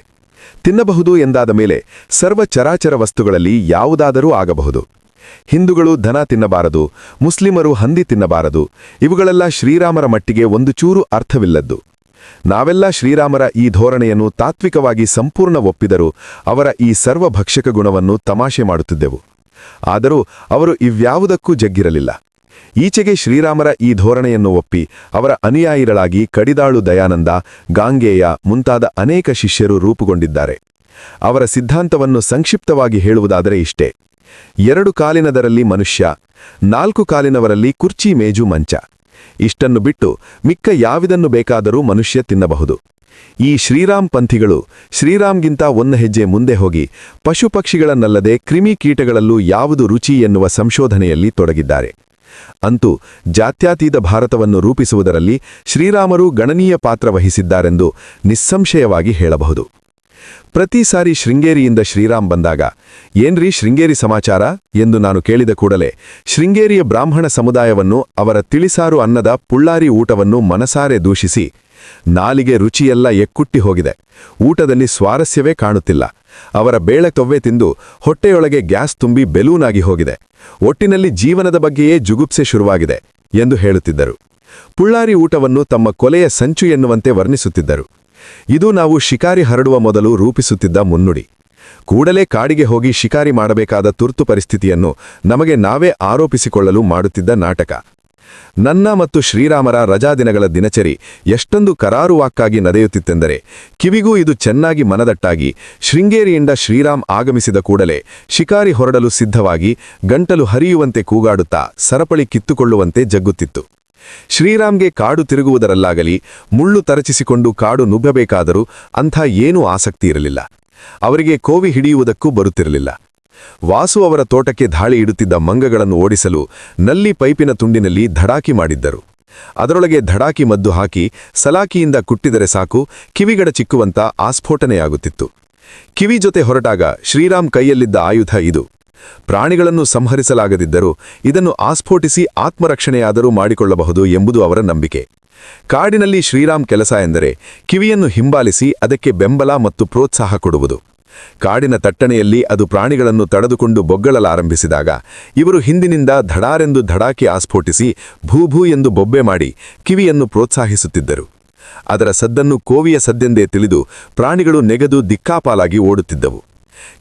ತಿನ್ನಬಹುದು ಎಂದಾದ ಮೇಲೆ ಸರ್ವ ಚರಾಚರ ವಸ್ತುಗಳಲ್ಲಿ ಯಾವುದಾದರೂ ಆಗಬಹುದು. ಹಿಂದೂಗಳು ದನ ತಿನ್ನಬಾರದು, ಮುಸ್ಲಿಮರು ಹಂದಿ ತಿನ್ನಬಾರದು, ಇವುಗಳೆಲ್ಲ ಶ್ರೀರಾಮರ ಮಟ್ಟಿಗೆ ಒಂದು ಚೂರು ಅರ್ಥವಿಲ್ಲದ್ದು. ನಾವೆಲ್ಲ ಶ್ರೀರಾಮರ ಈ ಧೋರಣೆಯನ್ನು ತಾತ್ವಿಕವಾಗಿ ಸಂಪೂರ್ಣ ಒಪ್ಪಿದರೂ ಅವರ ಈ ಸರ್ವಭಕ್ಷಕ ಗುಣವನ್ನು ತಮಾಷೆ ಮಾಡುತ್ತಿದ್ದೆವು. ಆದರೂ ಅವರು ಇವ್ಯಾವುದಕ್ಕೂ ಜಗ್ಗಿರಲಿಲ್ಲ. ಈಚೆಗೆ ಶ್ರೀರಾಮರ ಈ ಧೋರಣೆಯನ್ನು ಒಪ್ಪಿ ಅವರ ಅನುಯಾಯಿಗಳಾಗಿ ಕಡಿದಾಳು ದಯಾನಂದ, ಗಾಂಗೇಯ ಮುಂತಾದ ಅನೇಕ ಶಿಷ್ಯರು ರೂಪುಗೊಂಡಿದ್ದಾರೆ. ಅವರ ಸಿದ್ಧಾಂತವನ್ನು ಸಂಕ್ಷಿಪ್ತವಾಗಿ ಹೇಳುವುದಾದರೆ ಇಷ್ಟೇ: 2 ಕಾಲಿನದರಲ್ಲಿ ಮನುಷ್ಯ, 4 ಕಾಲಿನವರಲ್ಲಿ ಕುರ್ಚಿ, ಮೇಜು, ಮಂಚ. ಇಷ್ಟನ್ನು ಬಿಟ್ಟು ಮಿಕ್ಕ ಯಾವಿದನ್ನು ಬೇಕಾದರೂ ಮನುಷ್ಯ ತಿನ್ನಬಹುದು. ಈ ಶ್ರೀರಾಮ್ ಪಂಥಿಗಳು ಶ್ರೀರಾಮ್ಗಿಂತ ಒಂದು ಹೆಜ್ಜೆ ಮುಂದೆ ಹೋಗಿ ಪಶುಪಕ್ಷಿಗಳನ್ನಲ್ಲದೆ ಕ್ರಿಮಿಕೀಟಗಳಲ್ಲೂ ಯಾವುದು ರುಚಿ ಎನ್ನುವ ಸಂಶೋಧನೆಯಲ್ಲಿ ತೊಡಗಿದ್ದಾರೆ. ಅಂತೂ ಜಾತ್ಯತೀತ ಭಾರತವನ್ನು ರೂಪಿಸುವುದರಲ್ಲಿ ಶ್ರೀರಾಮರು ಗಣನೀಯ ಪಾತ್ರ ವಹಿಸಿದ್ದಾರೆಂದು ನಿಸ್ಸಂಶಯವಾಗಿ ಹೇಳಬಹುದು. ಪ್ರತಿ ಸಾರಿ ಶೃಂಗೇರಿಯಿಂದ ಶ್ರೀರಾಮ್ ಬಂದಾಗ ಏನ್ರೀ ಶೃಂಗೇರಿ ಸಮಾಚಾರ ಎಂದು ನಾನು ಕೇಳಿದ ಕೂಡಲೇ ಶೃಂಗೇರಿಯ ಬ್ರಾಹ್ಮಣ ಸಮುದಾಯವನ್ನು, ಅವರ ತಿಳಿಸಾರು ಅನ್ನದ ಪುಳ್ಳಾರಿ ಊಟವನ್ನು ಮನಸಾರೆ ದೂಷಿಸಿ, ನಾಲಿಗೆ ರುಚಿಯೆಲ್ಲ ಎಕ್ಕುಟ್ಟಿ ಹೋಗಿದೆ, ಊಟದಲ್ಲಿ ಸ್ವಾರಸ್ಯವೇ ಕಾಣುತ್ತಿಲ್ಲ, ಅವರ ಬೇಳೆ ತೊವ್ವೆ ತಿಂದು ಹೊಟ್ಟೆಯೊಳಗೆ ಗ್ಯಾಸ್ ತುಂಬಿ ಬೆಲೂನಾಗಿ ಹೋಗಿದೆ, ಒಟ್ಟಿನಲ್ಲಿ ಜೀವನದ ಬಗ್ಗೆಯೇ ಜುಗುಪ್ಸೆ ಶುರುವಾಗಿದೆ ಎಂದು ಹೇಳುತ್ತಿದ್ದರು. ಪುಳ್ಳಾರಿ ಊಟವನ್ನು ತಮ್ಮ ಕೊಲೆಯ ಸಂಚು ಎನ್ನುವಂತೆ ವರ್ಣಿಸುತ್ತಿದ್ದರು. ಇದು ನಾವು ಶಿಕಾರಿ ಹರಡುವ ಮೊದಲು ರೂಪಿಸುತ್ತಿದ್ದ ಮುನ್ನುಡಿ. ಕೂಡಲೇ ಕಾಡಿಗೆ ಹೋಗಿ ಶಿಕಾರಿ ಮಾಡಬೇಕಾದ ತುರ್ತು ಪರಿಸ್ಥಿತಿಯನ್ನು ನಮಗೆ ನಾವೇ ಆರೋಪಿಸಿಕೊಳ್ಳಲು ಮಾಡುತ್ತಿದ್ದ ನಾಟಕ. ನನ್ನ ಮತ್ತು ಶ್ರೀರಾಮರ ರಜಾದಿನಗಳ ದಿನಚರಿ ಎಷ್ಟೊಂದು ಕರಾರುವಾಕ್ಕಾಗಿ ನಡೆಯುತ್ತಿತ್ತೆಂದರೆ ಕಿವಿಗೂ ಇದು ಚೆನ್ನಾಗಿ ಮನದಟ್ಟಾಗಿ ಶೃಂಗೇರಿಯಿಂದ ಶ್ರೀರಾಮ್ ಆಗಮಿಸಿದ ಕೂಡಲೇ ಶಿಕಾರಿ ಹೊರಡಲು ಸಿದ್ಧವಾಗಿ ಗಂಟಲು ಹರಿಯುವಂತೆ ಕೂಗಾಡುತ್ತಾ ಸರಪಳಿ ಕಿತ್ತುಕೊಳ್ಳುವಂತೆ ಜಗ್ಗುತ್ತಿತ್ತು. ಶ್ರೀರಾಮ್ಗೆ ಕಾಡು ತಿರುಗುವುದರಲ್ಲಾಗಲಿ, ಮುಳ್ಳು ತರಚಿಸಿಕೊಂಡು ಕಾಡು ನುಗ್ಗಬೇಕಾದರೂ ಅಂಥ ಏನೂ ಆಸಕ್ತಿ ಇರಲಿಲ್ಲ. ಅವರಿಗೆ ಕೋವಿ ಹಿಡಿಯುವುದಕ್ಕೂ ಬರುತ್ತಿರಲಿಲ್ಲ. ವಾಸು ಅವರ ತೋಟಕ್ಕೆ ದಾಳಿ ಇಡುತ್ತಿದ್ದ ಮಂಗಗಳನ್ನು ಓಡಿಸಲು ನಲ್ಲಿ ಪೈಪಿನ ತುಂಡಿನಲ್ಲಿ ಧಡಾಕಿ ಮಾಡಿದ್ದರು. ಅದರೊಳಗೆ ಧಡಾಕಿ ಮದ್ದು ಹಾಕಿ ಸಲಾಕಿಯಿಂದ ಕುಟ್ಟಿದರೆ ಸಾಕು, ಕಿವಿಗಡ ಚಿಕ್ಕುವಂತ ಆಸ್ಫೋಟನೆಯಾಗುತ್ತಿತ್ತು. ಕಿವಿ ಜೊತೆ ಹೊರಟಾಗ ಶ್ರೀರಾಮ್ ಕೈಯಲ್ಲಿದ್ದ ಆಯುಧ ಇದು. ಪ್ರಾಣಿಗಳನ್ನು ಸಂಹರಿಸಲಾಗದಿದ್ದರೂ ಇದನ್ನು ಆಸ್ಫೋಟಿಸಿ ಆತ್ಮರಕ್ಷಣೆಯಾದರೂ ಮಾಡಿಕೊಳ್ಳಬಹುದು ಎಂಬುದು ಅವರ ನಂಬಿಕೆ. ಕಾಡಿನಲ್ಲಿ ಶ್ರೀರಾಮ್ ಕೆಲಸ ಎಂದರೆ ಕಿವಿಯನ್ನು ಹಿಂಬಾಲಿಸಿ ಅದಕ್ಕೆ ಬೆಂಬಲ ಮತ್ತು ಪ್ರೋತ್ಸಾಹ ಕೊಡುವುದು. ಕಾಡಿನ ತಟ್ಟಣೆಯಲ್ಲಿ ಅದು ಪ್ರಾಣಿಗಳನ್ನು ತಡೆದುಕೊಂಡು ಬೊಗ್ಗಳಲಾರಂಭಿಸಿದಾಗ ಇವರು ಹಿಂದಿನಿಂದ ಧಡಾರೆಂದು ಧಡಾಕಿ ಆಸ್ಫೋಟಿಸಿ ಭೂಭೂ ಎಂದು ಬೊಬ್ಬೆ ಮಾಡಿ ಕಿವಿಯನ್ನು ಪ್ರೋತ್ಸಾಹಿಸುತ್ತಿದ್ದರು. ಅದರ ಸದ್ದನ್ನು ಕೋವಿಯ ಸದ್ದೆಂದೇ ತಿಳಿದು ಪ್ರಾಣಿಗಳು ನೆಗೆದು ದಿಕ್ಕಾಪಾಲಾಗಿ ಓಡುತ್ತಿದ್ದವು.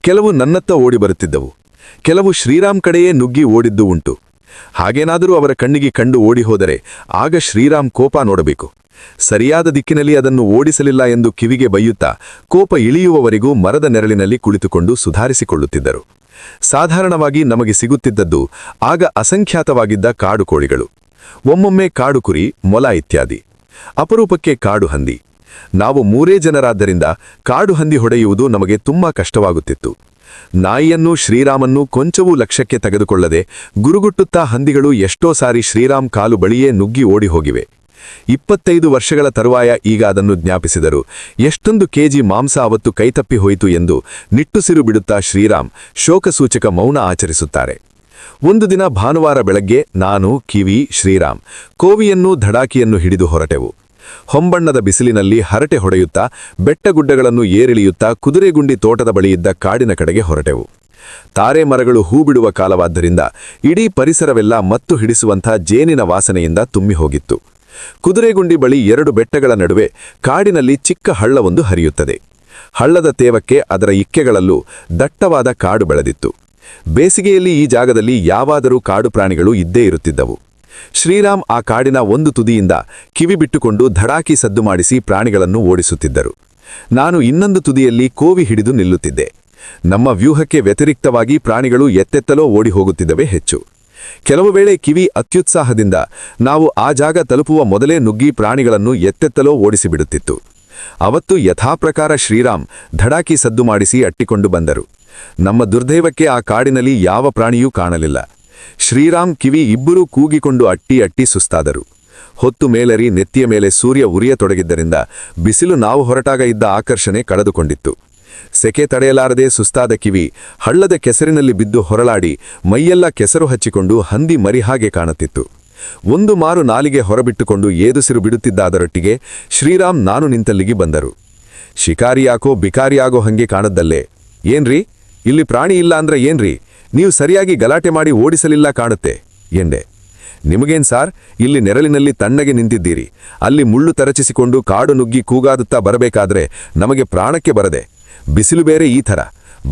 ಕೆಲವು ನನ್ನತ್ತ ಓಡಿ ಬರುತ್ತಿದ್ದವು, ಕೆಲವು ಶ್ರೀರಾಮ್ ಕಡೆಯೇ ನುಗ್ಗಿ ಓಡಿದ್ದು ಉಂಟು. ಹಾಗೇನಾದರೂ ಅವರ ಕಣ್ಣಿಗೆ ಕಂಡು ಓಡಿಹೋದರೆ ಆಗ ಶ್ರೀರಾಮ್ ಕೋಪ ನೋಡಬೇಕು. ಸರಿಯಾದ ದಿಕ್ಕಿನಲ್ಲಿ ಅದನ್ನು ಓಡಿಸಲಿಲ್ಲ ಎಂದು ಕಿವಿಗೆ ಬೈಯುತ್ತಾ ಕೋಪ ಇಳಿಯುವವರೆಗೂ ಮರದ ನೆರಳಿನಲ್ಲಿ ಕುಳಿತುಕೊಂಡು ಸುಧಾರಿಸಿಕೊಳ್ಳುತ್ತಿದ್ದರು. ಸಾಧಾರಣವಾಗಿ ನಮಗೆ ಸಿಗುತ್ತಿದ್ದದ್ದು ಆಗ ಅಸಂಖ್ಯಾತವಾಗಿದ್ದ ಕಾಡು ಕೋಳಿಗಳು, ಒಮ್ಮೊಮ್ಮೆ ಕಾಡು ಕುರಿ, ಮೊಲ ಇತ್ಯಾದಿ. ಅಪರೂಪಕ್ಕೆ ಕಾಡು ಹಂದಿ. ನಾವು 3 ಜನರಾದ್ದರಿಂದ ಕಾಡು ಹಂದಿ ಹೊಡೆಯುವುದು ನಮಗೆ ತುಂಬಾ ಕಷ್ಟವಾಗುತ್ತಿತ್ತು. ನಾಯಿಯನ್ನೂ ಶ್ರೀರಾಮನ್ನೂ ಕೊಂಚವೂ ಲಕ್ಷ್ಯಕ್ಕೆ ತೆಗೆದುಕೊಳ್ಳದೆ ಗುರುಗುಟ್ಟುತ್ತಾ ಹಂದಿಗಳು ಎಷ್ಟೋ ಸಾರಿ ಶ್ರೀರಾಮ್ ಕಾಲು ಬಳಿಯೇ ನುಗ್ಗಿ ಓಡಿ ಹೋಗಿವೆ. 25 ವರ್ಷಗಳ ತರುವಾಯ ಈಗ ಅದನ್ನು ಜ್ಞಾಪಿಸಿದರು. ಎಷ್ಟೊಂದು ಕೆಜಿ ಮಾಂಸ ಅವತ್ತು ಕೈತಪ್ಪಿ ಹೋಯಿತು ಎಂದು ನಿಟ್ಟುಸಿರು ಬಿಡುತ್ತಾ ಶ್ರೀರಾಮ್ ಶೋಕಸೂಚಕ ಮೌನ ಆಚರಿಸುತ್ತಾರೆ. ಒಂದು ದಿನ ಭಾನುವಾರ ಬೆಳಗ್ಗೆ ನಾನು, ಕಿವಿ, ಶ್ರೀರಾಮ್ ಕೋವಿಯನ್ನೂ ಧಡಾಕಿಯನ್ನು ಹಿಡಿದು ಹೊರಟೆವು. ಹೊಂಬಣ್ಣದ ಬಿಸಿಲಿನಲ್ಲಿ ಹರಟೆ ಹೊಡೆಯುತ್ತಾ ಬೆಟ್ಟಗುಡ್ಡಗಳನ್ನು ಏರಿಳಿಯುತ್ತಾ ಕುದುರೆಗುಂಡಿ ತೋಟದ ಬಳಿಯಿದ್ದ ಕಾಡಿನ ಕಡೆಗೆ ಹೊರಟೆವು. ತಾರೆ ಮರಗಳು ಹೂ ಬಿಡುವ ಕಾಲವಾದ್ದರಿಂದ ಇಡೀ ಪರಿಸರವೆಲ್ಲ ಮತ್ತು ಹಿಡಿಸುವಂಥ ಜೇನಿನ ವಾಸನೆಯಿಂದ ತುಂಬಿ ಹೋಗಿತ್ತು. ಕುದುರೆಗುಂಡಿ ಬಳಿ 2 ಬೆಟ್ಟಗಳ ನಡುವೆ ಕಾಡಿನಲ್ಲಿ ಚಿಕ್ಕ ಹಳ್ಳವೊಂದು ಹರಿಯುತ್ತದೆ. ಹಳ್ಳದ ತೇವಕ್ಕೆ ಅದರ ಇಕ್ಕೆಗಳಲ್ಲೂ ದಟ್ಟವಾದ ಕಾಡು ಬೆಳೆದಿತ್ತು. ಬೇಸಿಗೆಯಲ್ಲಿ ಈ ಜಾಗದಲ್ಲಿ ಯಾವಾದರೂ ಕಾಡು ಪ್ರಾಣಿಗಳು ಇದ್ದೇ ಇರುತ್ತಿದ್ದವು. ಶ್ರೀರಾಮ್ ಆ ಕಾಡಿನ ಒಂದು ತುದಿಯಿಂದ ಕಿವಿ ಬಿಟ್ಟುಕೊಂಡು ಧಡಾಕಿ ಸದ್ದು ಮಾಡಿಸಿ ಪ್ರಾಣಿಗಳನ್ನು ಓಡಿಸುತ್ತಿದ್ದರು. ನಾನು ಇನ್ನೊಂದು ತುದಿಯಲ್ಲಿ ಕೋವಿ ಹಿಡಿದು ನಿಲ್ಲುತ್ತಿದ್ದೆ. ನಮ್ಮ ವ್ಯೂಹಕ್ಕೆ ವ್ಯತಿರಿಕ್ತವಾಗಿ ಪ್ರಾಣಿಗಳು ಎತ್ತೆತ್ತಲೋ ಓಡಿ ಹೋಗುತ್ತಿದ್ದವೇ ಹೆಚ್ಚು. ಕೆಲವು ವೇಳೆ ಕಿವಿ ಅತ್ಯುತ್ಸಾಹದಿಂದ ನಾವು ಆ ಜಾಗ ತಲುಪುವ ಮೊದಲೇ ನುಗ್ಗಿ ಪ್ರಾಣಿಗಳನ್ನು ಎತ್ತೆತ್ತಲೋ ಓಡಿಸಿಬಿಡುತ್ತಿತ್ತು. ಅವತ್ತು ಯಥಾಪ್ರಕಾರ ಶ್ರೀರಾಮ್ ಧಡಾಕಿ ಸದ್ದು ಮಾಡಿಸಿ ಅಟ್ಟಿಕೊಂಡು ಬಂದರು. ನಮ್ಮ ದುರ್ದೈವಕ್ಕೆ ಆ ಕಾಡಿನಲ್ಲಿ ಯಾವ ಪ್ರಾಣಿಯೂ ಕಾಣಲಿಲ್ಲ. ಶ್ರೀರಾಮ್, ಕಿವಿ ಇಬ್ಬರೂ ಕೂಗಿಕೊಂಡು ಅಟ್ಟಿ ಸುಸ್ತಾದರು. ಹೊತ್ತು ಮೇಲೇರಿ ನೆತ್ತಿಯ ಮೇಲೆ ಸೂರ್ಯ ಉರಿಯತೊಡಗಿದ್ದರಿಂದ ಬಿಸಿಲು ನಾವು ಹೊರಟಾಗ ಇದ್ದ ಆಕರ್ಷಣೆ ಕಳೆದುಕೊಂಡಿತ್ತು. ಸೆಕೆ ತಡೆಯಲಾರದೆ ಸುಸ್ತಾದ ಕಿವಿ ಹಳ್ಳದ ಕೆಸರಿನಲ್ಲಿ ಬಿದ್ದು ಹೊರಳಾಡಿ ಮೈಯೆಲ್ಲ ಕೆಸರು ಹಚ್ಚಿಕೊಂಡು ಹಂದಿ ಮರಿ ಹಾಗೆ ಕಾಣುತ್ತಿತ್ತು. ಒಂದು ಮಾರು ನಾಲಿಗೆ ಹೊರಬಿಟ್ಟುಕೊಂಡು ಏದುಸಿರು ಬಿಡುತ್ತಿದ್ದ ಅದರೊಟ್ಟಿಗೆ ಶ್ರೀರಾಮ್ ನಾನು ನಿಂತಲ್ಲಿಗೆ ಬಂದರು. ಶಿಕಾರಿಯಾಕೋ ಬಿಕಾರಿಯಾಗೋ ಹಂಗೆ ಕಾಣದ್ದಲ್ಲೇ. ಏನ್ರಿ, ಇಲ್ಲಿ ಪ್ರಾಣಿ ಇಲ್ಲ ಅಂದ್ರೆ ಏನ್ರಿ, ನೀವು ಸರಿಯಾಗಿ ಗಲಾಟೆ ಮಾಡಿ ಓಡಿಸಲಿಲ್ಲ ಕಾಣುತ್ತೆ ಎಂದೆ. ನಿಮಗೇನ್ ಸಾರ್, ಇಲ್ಲಿ ನೆರಳಿನಲ್ಲಿ ತಣ್ಣಗೆ ನಿಂತಿದ್ದೀರಿ, ಅಲ್ಲಿ ಮುಳ್ಳು ತರಚಿಸಿಕೊಂಡು ಕಾಡು ನುಗ್ಗಿ ಕೂಗಾದುತ್ತಾ ಬರಬೇಕಾದ್ರೆ ನಮಗೆ ಪ್ರಾಣಕ್ಕೆ ಬರದೆ. ಬಿಸಿಲು ಬೇರೆ ಈ ಥರ,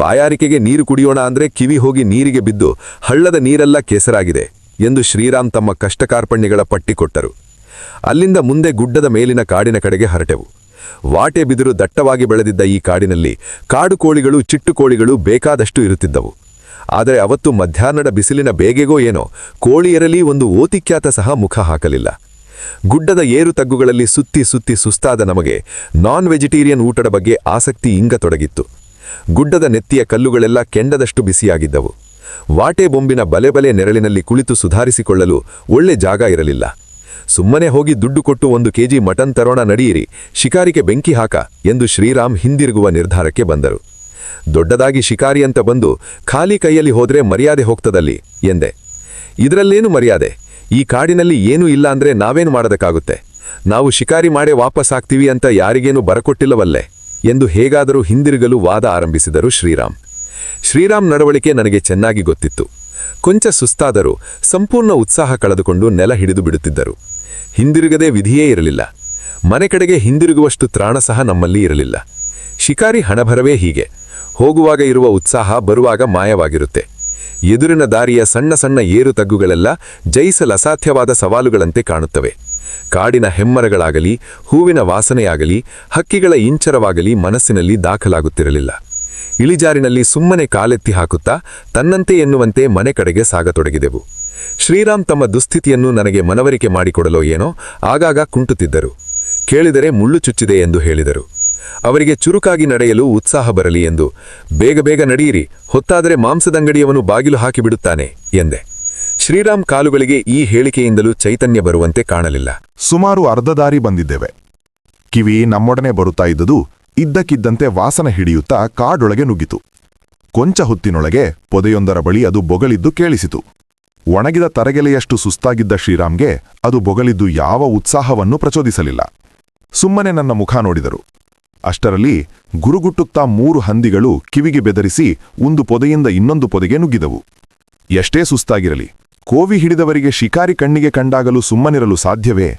ಬಾಯಾರಿಕೆಗೆ ನೀರು ಕುಡಿಯೋಣ ಅಂದ್ರೆ ಕಿವಿ ಹೋಗಿ ನೀರಿಗೆ ಬಿದ್ದು ಹಳ್ಳದ ನೀರೆಲ್ಲ ಕೆಸರಾಗಿದೆ ಎಂದು ಶ್ರೀರಾಮ್ ತಮ್ಮ ಕಷ್ಟಕಾರ್ಪಣ್ಯಗಳ ಪಟ್ಟಿ ಕೊಟ್ಟರು. ಅಲ್ಲಿಂದ ಮುಂದೆ ಗುಡ್ಡದ ಮೇಲಿನ ಕಾಡಿನ ಕಡೆಗೆ ಹೊರಟೆವು. ವಾಟೆ ಬಿದಿರು ದಟ್ಟವಾಗಿ ಬೆಳೆದಿದ್ದ ಈ ಕಾಡಿನಲ್ಲಿ ಕಾಡು ಕೋಳಿಗಳು, ಚಿಟ್ಟುಕೋಳಿಗಳು ಬೇಕಾದಷ್ಟು ಇರುತ್ತಿದ್ದವು. ಆದರೆ ಅವತ್ತು ಮಧ್ಯಾಹ್ನದ ಬಿಸಿಲಿನ ಬೇಗೆಗೋ ಏನೋ ಕೋಳಿಯರಲ್ಲಿ ಒಂದು ಓತಿಕ್ಯಾತ ಸಹ ಮುಖ ಹಾಕಲಿಲ್ಲ. ಗುಡ್ಡದ ಏರು ತಗ್ಗುಗಳಲ್ಲಿ ಸುತ್ತಿ ಸುಸ್ತಾದ ನಮಗೆ ನಾನ್ ವೆಜಿಟೇರಿಯನ್ ಊಟದ ಬಗ್ಗೆ ಆಸಕ್ತಿ ಇಂಗತೊಡಗಿತ್ತು. ಗುಡ್ಡದ ನೆತ್ತಿಯ ಕಲ್ಲುಗಳೆಲ್ಲ ಕೆಂಡದಷ್ಟು ಬಿಸಿಯಾಗಿದ್ದವು. ವಾಟೆ ಬೊಂಬಿನ ಬಲೆ ನೆರಳಿನಲ್ಲಿ ಕುಳಿತು ಸುಧಾರಿಸಿಕೊಳ್ಳಲು ಒಳ್ಳೆ ಜಾಗ ಇರಲಿಲ್ಲ. ಸುಮ್ಮನೆ ಹೋಗಿ ದುಡ್ಡು ಕೊಟ್ಟು 1 ಕೆಜಿ ಮಟನ್ ತರೋಣ, ನಡೀರಿ, ಶಿಕಾರಿಗೆ ಬೆಂಕಿ ಹಾಕ ಎಂದು ಶ್ರೀರಾಮ್ ಹಿಂದಿರುಗುವ ನಿರ್ಧಾರಕ್ಕೆ ಬಂದರು. ದೊಡ್ಡದಾಗಿ ಶಿಕಾರಿ ಅಂತ ಬಂದು ಖಾಲಿ ಕೈಯಲ್ಲಿ ಹೋದ್ರೆ ಮರ್ಯಾದೆ ಹೋಗ್ತದಲ್ಲಿ ಎಂದೆ. ಇದರಲ್ಲೇನು ಮರ್ಯಾದೆ, ಈ ಕಾಡಿನಲ್ಲಿ ಏನೂ ಇಲ್ಲ ಅಂದ್ರೆ ನಾವೇನು ಮಾಡೋದಕ್ಕಾಗುತ್ತೆ, ನಾವು ಶಿಕಾರಿ ಮಾಡೇ ವಾಪಸ್ಸಾಗ್ತೀವಿ ಅಂತ ಯಾರಿಗೇನು ಬರಕೊಟ್ಟಿಲ್ಲವಲ್ಲೇ ಎಂದು ಹೇಗಾದರೂ ಹಿಂದಿರುಗಲು ವಾದ ಆರಂಭಿಸಿದರು ಶ್ರೀರಾಮ್. ಶ್ರೀರಾಮ್ ನಡವಳಿಕೆ ನನಗೆ ಚೆನ್ನಾಗಿ ಗೊತ್ತಿತ್ತು. ಕೊಂಚ ಸುಸ್ತಾದರೂ ಸಂಪೂರ್ಣ ಉತ್ಸಾಹ ಕಳೆದುಕೊಂಡು ನೆಲ ಹಿಡಿದು ಬಿಡುತ್ತಿದ್ದರು. ಹಿಂದಿರುಗದೆ ವಿಧಿಯೇ ಇರಲಿಲ್ಲ. ಮನೆ ಕಡೆಗೆ ಹಿಂದಿರುಗುವಷ್ಟು ತ್ರಾಣ ಸಹ ನಮ್ಮಲ್ಲಿ ಇರಲಿಲ್ಲ. ಶಿಕಾರಿ ಹಣಭರವೇ ಹೀಗೆ, ಹೋಗುವಾಗ ಇರುವ ಉತ್ಸಾಹ ಬರುವಾಗ ಮಾಯವಾಗಿರುತ್ತೆ. ಎದುರಿನ ದಾರಿಯ ಸಣ್ಣ ಸಣ್ಣ ಏರು ತಗ್ಗುಗಳೆಲ್ಲ ಜಯಿಸಲಸಾಧ್ಯವಾದ ಸವಾಲುಗಳಂತೆ ಕಾಣುತ್ತವೆ. ಕಾಡಿನ ಹೆಮ್ಮರಗಳಾಗಲಿ, ಹೂವಿನ ವಾಸನೆಯಾಗಲಿ, ಹಕ್ಕಿಗಳ ಇಂಚರವಾಗಲಿ ಮನಸ್ಸಿನಲ್ಲಿ ದಾಖಲಾಗುತ್ತಿರಲಿಲ್ಲ. ಇಳಿಜಾರಿನಲ್ಲಿ ಸುಮ್ಮನೆ ಕಾಲೆತ್ತಿ ಹಾಕುತ್ತಾ ತನ್ನಂತೆ ಎನ್ನುವಂತೆ ಮನೆ ಕಡೆಗೆ ಸಾಗತೊಡಗಿದೆವು. ಶ್ರೀರಾಮ್ ತಮ್ಮ ದುಸ್ಥಿತಿಯನ್ನು ನನಗೆ ಮನವರಿಕೆ ಮಾಡಿಕೊಡಲೋ ಏನೋ ಆಗಾಗ ಕುಂಟುತ್ತಿದ್ದರು. ಕೇಳಿದರೆ ಮುಳ್ಳು ಚುಚ್ಚಿದೆ ಎಂದು ಹೇಳಿದರು. ಅವರಿಗೆ ಚುರುಕಾಗಿ ನಡೆಯಲು ಉತ್ಸಾಹ ಬರಲಿ ಎಂದು. ಬೇಗ ಬೇಗ ನಡೆಯಿರಿ, ಹೊತ್ತಾದರೆ ಮಾಂಸದಂಗಡಿಯವನು ಬಾಗಿಲು ಹಾಕಿಬಿಡುತ್ತಾನೆ ಎಂದೆ. ಶ್ರೀರಾಮ್ ಕಾಲುಗಳಿಗೆ ಈ ಹೇಳಿಕೆಯಿಂದಲೂ ಚೈತನ್ಯ ಬರುವಂತೆ ಕಾಣಲಿಲ್ಲ. ಸುಮಾರು ಅರ್ಧ ದಾರಿ ಬಂದಿದ್ದೇವೆ. ಕಿವಿ ನಮ್ಮೊಡನೆ ಬರುತ್ತಾ ಇದ್ದುದು ಇದ್ದಕ್ಕಿದ್ದಂತೆ ವಾಸನೆ ಹಿಡಿಯುತ್ತಾ ಕಾಡೊಳಗೆ ನುಗ್ಗಿತು. ಕೊಂಚ ಹೊತ್ತಿನೊಳಗೆ ಪೊದೆಯೊಂದರ ಬಳಿ ಅದು ಬೊಗಳಿದ್ದು ಕೇಳಿಸಿತು. ಒಣಗಿದ ತರಗೆಲೆಯಷ್ಟು ಸುಸ್ತಾಗಿದ್ದ ಶ್ರೀರಾಮ್ಗೆ ಅದು ಬೊಗಳಿದ್ದು ಯಾವ ಉತ್ಸಾಹವನ್ನೂ ಪ್ರಚೋದಿಸಲಿಲ್ಲ. ಸುಮ್ಮನೆ ನನ್ನ ಮುಖ ನೋಡಿದರು. ಅಷ್ಟರಲ್ಲಿ ಗುರುಗುಟ್ಟುತ್ತಾ 3 ಹಂದಿಗಳು ಕಿವಿಗೆ ಬೆದರಿಸಿ ಒಂದು ಪೊದೆಯಿಂದ ಇನ್ನೊಂದು ಪೊದೆಗೆ ನುಗ್ಗಿದವು. ಎಷ್ಟೇ ಸುಸ್ತಾಗಿರಲಿ, ಕೋವಿ ಹಿಡಿದವರಿಗೆ ಶಿಕಾರಿ ಕಣ್ಣಿಗೆ ಕಂಡಾಗಲೂ ಸುಮ್ಮನಿರಲು ಸಾಧ್ಯವೇ?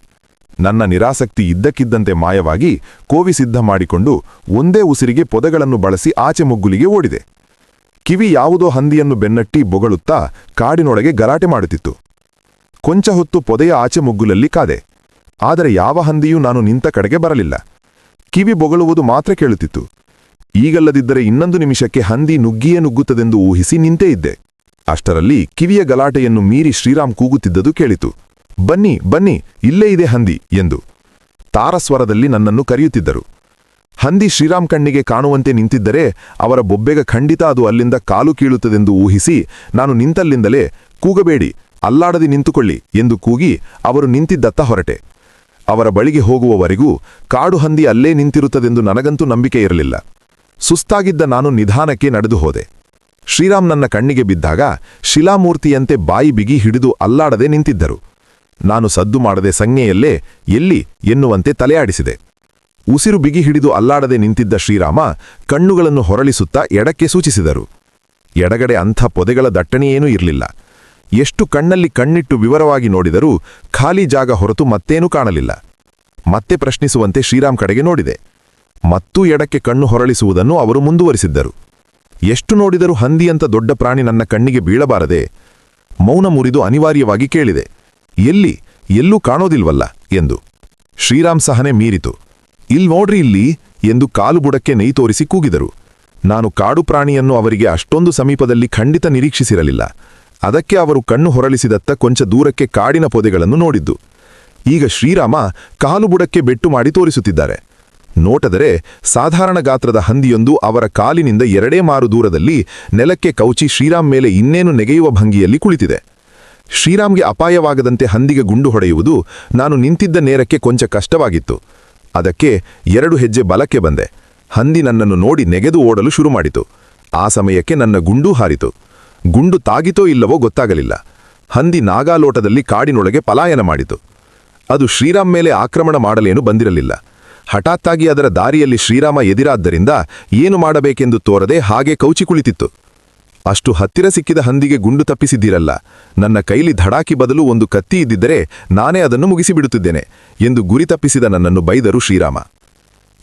ನನ್ನ ನಿರಾಸಕ್ತಿ ಇದ್ದಕ್ಕಿದ್ದಂತೆ ಮಾಯವಾಗಿ ಕೋವಿ ಸಿದ್ಧ ಮಾಡಿಕೊಂಡು ಒಂದೇ ಉಸಿರಿಗೆ ಪೊದೆಗಳನ್ನು ಬಳಸಿ ಆಚೆ ಮುಗ್ಗುಲಿಗೆ ಓಡಿದೆ. ಕಿವಿ ಯಾವುದೋ ಹಂದಿಯನ್ನು ಬೆನ್ನಟ್ಟಿ ಬೊಗಳುತ್ತಾ ಕಾಡಿನೊಳಗೆ ಗಲಾಟೆ ಮಾಡುತ್ತಿತ್ತು. ಕೊಂಚ ಹೊತ್ತು ಪೊದೆಯ ಆಚೆ ಮುಗ್ಗುಲಲ್ಲಿ ಕಾದೆ. ಆದರೆ ಯಾವ ಹಂದಿಯೂ ನಾನು ನಿಂತ ಕಡೆಗೆ ಬರಲಿಲ್ಲ. ಕಿವಿ ಬೊಗಳುವುದು ಮಾತ್ರ ಕೇಳುತ್ತಿತ್ತು. ಈಗಲ್ಲದಿದ್ದರೆ ಇನ್ನೊಂದು ನಿಮಿಷಕ್ಕೆ ಹಂದಿ ನುಗ್ಗಿಯೇ ನುಗ್ಗುತ್ತದೆಂದು ಊಹಿಸಿ ನಿಂತೇ ಇದ್ದೆ. ಅಷ್ಟರಲ್ಲಿ ಕಿವಿಯ ಗಲಾಟೆಯನ್ನು ಮೀರಿ ಶ್ರೀರಾಮ್ ಕೂಗುತ್ತಿದ್ದುದು ಕೇಳಿತು. ಬನ್ನಿ ಬನ್ನಿ, ಇಲ್ಲೇ ಇದೆ ಹಂದಿ ಎಂದು ತಾರಸ್ವರದಲ್ಲಿ ನನ್ನನ್ನು ಕರೆಯುತ್ತಿದ್ದರು. ಹಂದಿ ಶ್ರೀರಾಮ್ ಕಣ್ಣಿಗೆ ಕಾಣುವಂತೆ ನಿಂತಿದ್ದರೆ ಅವರ ಬೊಬ್ಬೆಗ ಖಂಡಿತ ಅದು ಅಲ್ಲಿಂದ ಕಾಲು ಕೀಳುತ್ತದೆಂದು ಊಹಿಸಿ ನಾನು ನಿಂತಲ್ಲಿಂದಲೇ ಕೂಗಬೇಡಿ, ಅಲ್ಲಾಡದಿ ನಿಂತುಕೊಳ್ಳಿ ಎಂದು ಕೂಗಿ ಅವರು ನಿಂತಿದ್ದತ್ತ ಹೊರಟೆ. ಅವರ ಬಳಿಗೆ ಹೋಗುವವರೆಗೂ ಕಾಡು ಹಂದಿ ಅಲ್ಲೇ ನಿಂತಿರುತ್ತದೆಂದು ನನಗಂತೂ ನಂಬಿಕೆ ಇರಲಿಲ್ಲ. ಸುಸ್ತಾಗಿದ್ದ ನಾನು ನಿಧಾನಕ್ಕೆ ನಡೆದು ಹೋದೆ. ಶ್ರೀರಾಮ್ ನನ್ನ ಕಣ್ಣಿಗೆ ಬಿದ್ದಾಗ ಶಿಲಾಮೂರ್ತಿಯಂತೆ ಬಾಯಿ ಬಿಗಿ ಹಿಡಿದು ಅಲ್ಲಾಡದೆ ನಿಂತಿದ್ದರು. ನಾನು ಸದ್ದು ಮಾಡದೆ ಸಂಜ್ಞೆಯಲ್ಲೇ ಎಲ್ಲಿ ಎನ್ನುವಂತೆ ತಲೆಯಾಡಿಸಿದೆ. ಉಸಿರು ಬಿಗಿ ಹಿಡಿದು ಅಲ್ಲಾಡದೆ ನಿಂತಿದ್ದ ಶ್ರೀರಾಮ ಕಣ್ಣುಗಳನ್ನು ಹೊರಳಿಸುತ್ತಾ ಎಡಕ್ಕೆ ಸೂಚಿಸಿದರು. ಎಡಗಡೆ ಅಂಥ ಪೊದೆಗಳ ದಟ್ಟಣೆಯೇನೂ ಇರಲಿಲ್ಲ. ಎಷ್ಟು ಕಣ್ಣಲ್ಲಿ ಕಣ್ಣಿಟ್ಟು ವಿವರವಾಗಿ ನೋಡಿದರೂ ಖಾಲಿ ಜಾಗ ಹೊರತು ಮತ್ತೇನೂ ಕಾಣಲಿಲ್ಲ. ಮತ್ತೆ ಪ್ರಶ್ನಿಸುವಂತೆ ಶ್ರೀರಾಮ್ ಕಡೆಗೆ ನೋಡಿದೆ. ಮತ್ತೂ ಎಡಕ್ಕೆ ಕಣ್ಣು ಹೊರಳಿಸುವುದನ್ನು ಅವರು ಮುಂದುವರಿಸಿದ್ದರು. ಎಷ್ಟು ನೋಡಿದರೂ ಹಂದಿಯಂತ ದೊಡ್ಡ ಪ್ರಾಣಿ ನನ್ನ ಕಣ್ಣಿಗೆ ಬೀಳಬಾರದೆ? ಮೌನ ಮುರಿದು ಅನಿವಾರ್ಯವಾಗಿ ಕೇಳಿದೆ, ಎಲ್ಲಿ? ಎಲ್ಲೂ ಕಾಣೋದಿಲ್ವಲ್ಲ ಎಂದು. ಶ್ರೀರಾಮ್ ಸಹನೆ ಮೀರಿತು. ನೋಡ್ರಿ ಇಲ್ಲಿ ಎಂದು ಕಾಲು ಬುಡಕ್ಕೆ ನೈ ತೋರಿಸಿ ಕೂಗಿದರು. ನಾನು ಕಾಡು ಪ್ರಾಣಿಯನ್ನು ಅವರಿಗೆ ಅಷ್ಟೊಂದು ಸಮೀಪದಲ್ಲಿ ಖಂಡಿತ ನಿರೀಕ್ಷಿಸಿರಲಿಲ್ಲ. ಅದಕ್ಕೆ ಅವರು ಕಣ್ಣು ಹೊರಳಿಸಿದತ್ತ ಕೊಂಚ ದೂರಕ್ಕೆ ಕಾಡಿನ ಪೊದೆಗಳನ್ನು ನೋಡಿದ್ದು. ಈಗ ಶ್ರೀರಾಮ ಕಾಲು ಬುಡಕ್ಕೆ ಬೆಟ್ಟು ಮಾಡಿ ತೋರಿಸುತ್ತಿದ್ದಾರೆ. ನೋಟದರೆ ಸಾಧಾರಣ ಗಾತ್ರದ ಹಂದಿಯೊಂದು ಅವರ ಕಾಲಿನಿಂದ 2 ಮಾರು ದೂರದಲ್ಲಿ ನೆಲಕ್ಕೆ ಕೌಚಿ ಶ್ರೀರಾಮ್ ಮೇಲೆ ಇನ್ನೇನು ನೆಗೆಯುವ ಭಂಗಿಯಲ್ಲಿ ಕುಳಿತಿದೆ. ಶ್ರೀರಾಮ್ಗೆ ಅಪಾಯವಾಗದಂತೆ ಹಂದಿಗೆ ಗುಂಡು ಹೊಡೆಯುವುದು ನಾನು ನಿಂತಿದ್ದ ನೇರಕ್ಕೆ ಕೊಂಚ ಕಷ್ಟವಾಗಿತ್ತು. ಅದಕ್ಕೆ 2 ಹೆಜ್ಜೆ ಬಲಕ್ಕೆ ಬಂದೆ. ಹಂದಿ ನನ್ನನ್ನು ನೋಡಿ ನೆಗೆದು ಓಡಲು ಶುರುಮಾಡಿತು. ಆ ಸಮಯಕ್ಕೆ ನನ್ನ ಗುಂಡೂ ಹಾರಿತು. ಗುಂಡು ತಾಗಿತೋ ಇಲ್ಲವೋ ಗೊತ್ತಾಗಲಿಲ್ಲ. ಹಂದಿ ನಾಗಾಲೋಟದಲ್ಲಿ ಕಾಡಿನೊಳಗೆ ಪಲಾಯನ ಮಾಡಿತು. ಅದು ಶ್ರೀರಾಮ್ ಮೇಲೆ ಆಕ್ರಮಣ ಮಾಡಲೇನು ಬಂದಿರಲಿಲ್ಲ. ಹಠಾತ್ತಾಗಿ ಅದರ ದಾರಿಯಲ್ಲಿ ಶ್ರೀರಾಮ ಎದಿರಾದ್ದರಿಂದ ಏನು ಮಾಡಬೇಕೆಂದು ತೋರದೆ ಹಾಗೆ ಕೌಚಿ ಕುಳಿತಿತ್ತು. ಅಷ್ಟು ಹತ್ತಿರ ಸಿಕ್ಕಿದ ಹಂದಿಗೆ ಗುಂಡು ತಪ್ಪಿಸಿದ್ದೀರಲ್ಲ, ನನ್ನ ಕೈಲಿ ಧಡಾಕಿ ಬದಲು ಒಂದು ಕತ್ತಿ ಇದ್ದಿದ್ದರೆ ನಾನೇ ಅದನ್ನು ಮುಗಿಸಿಬಿಡುತ್ತಿದ್ದೇನೆ ಎಂದು ಗುರಿ ತಪ್ಪಿಸಿದ ನನ್ನನ್ನು ಬೈದರು ಶ್ರೀರಾಮ.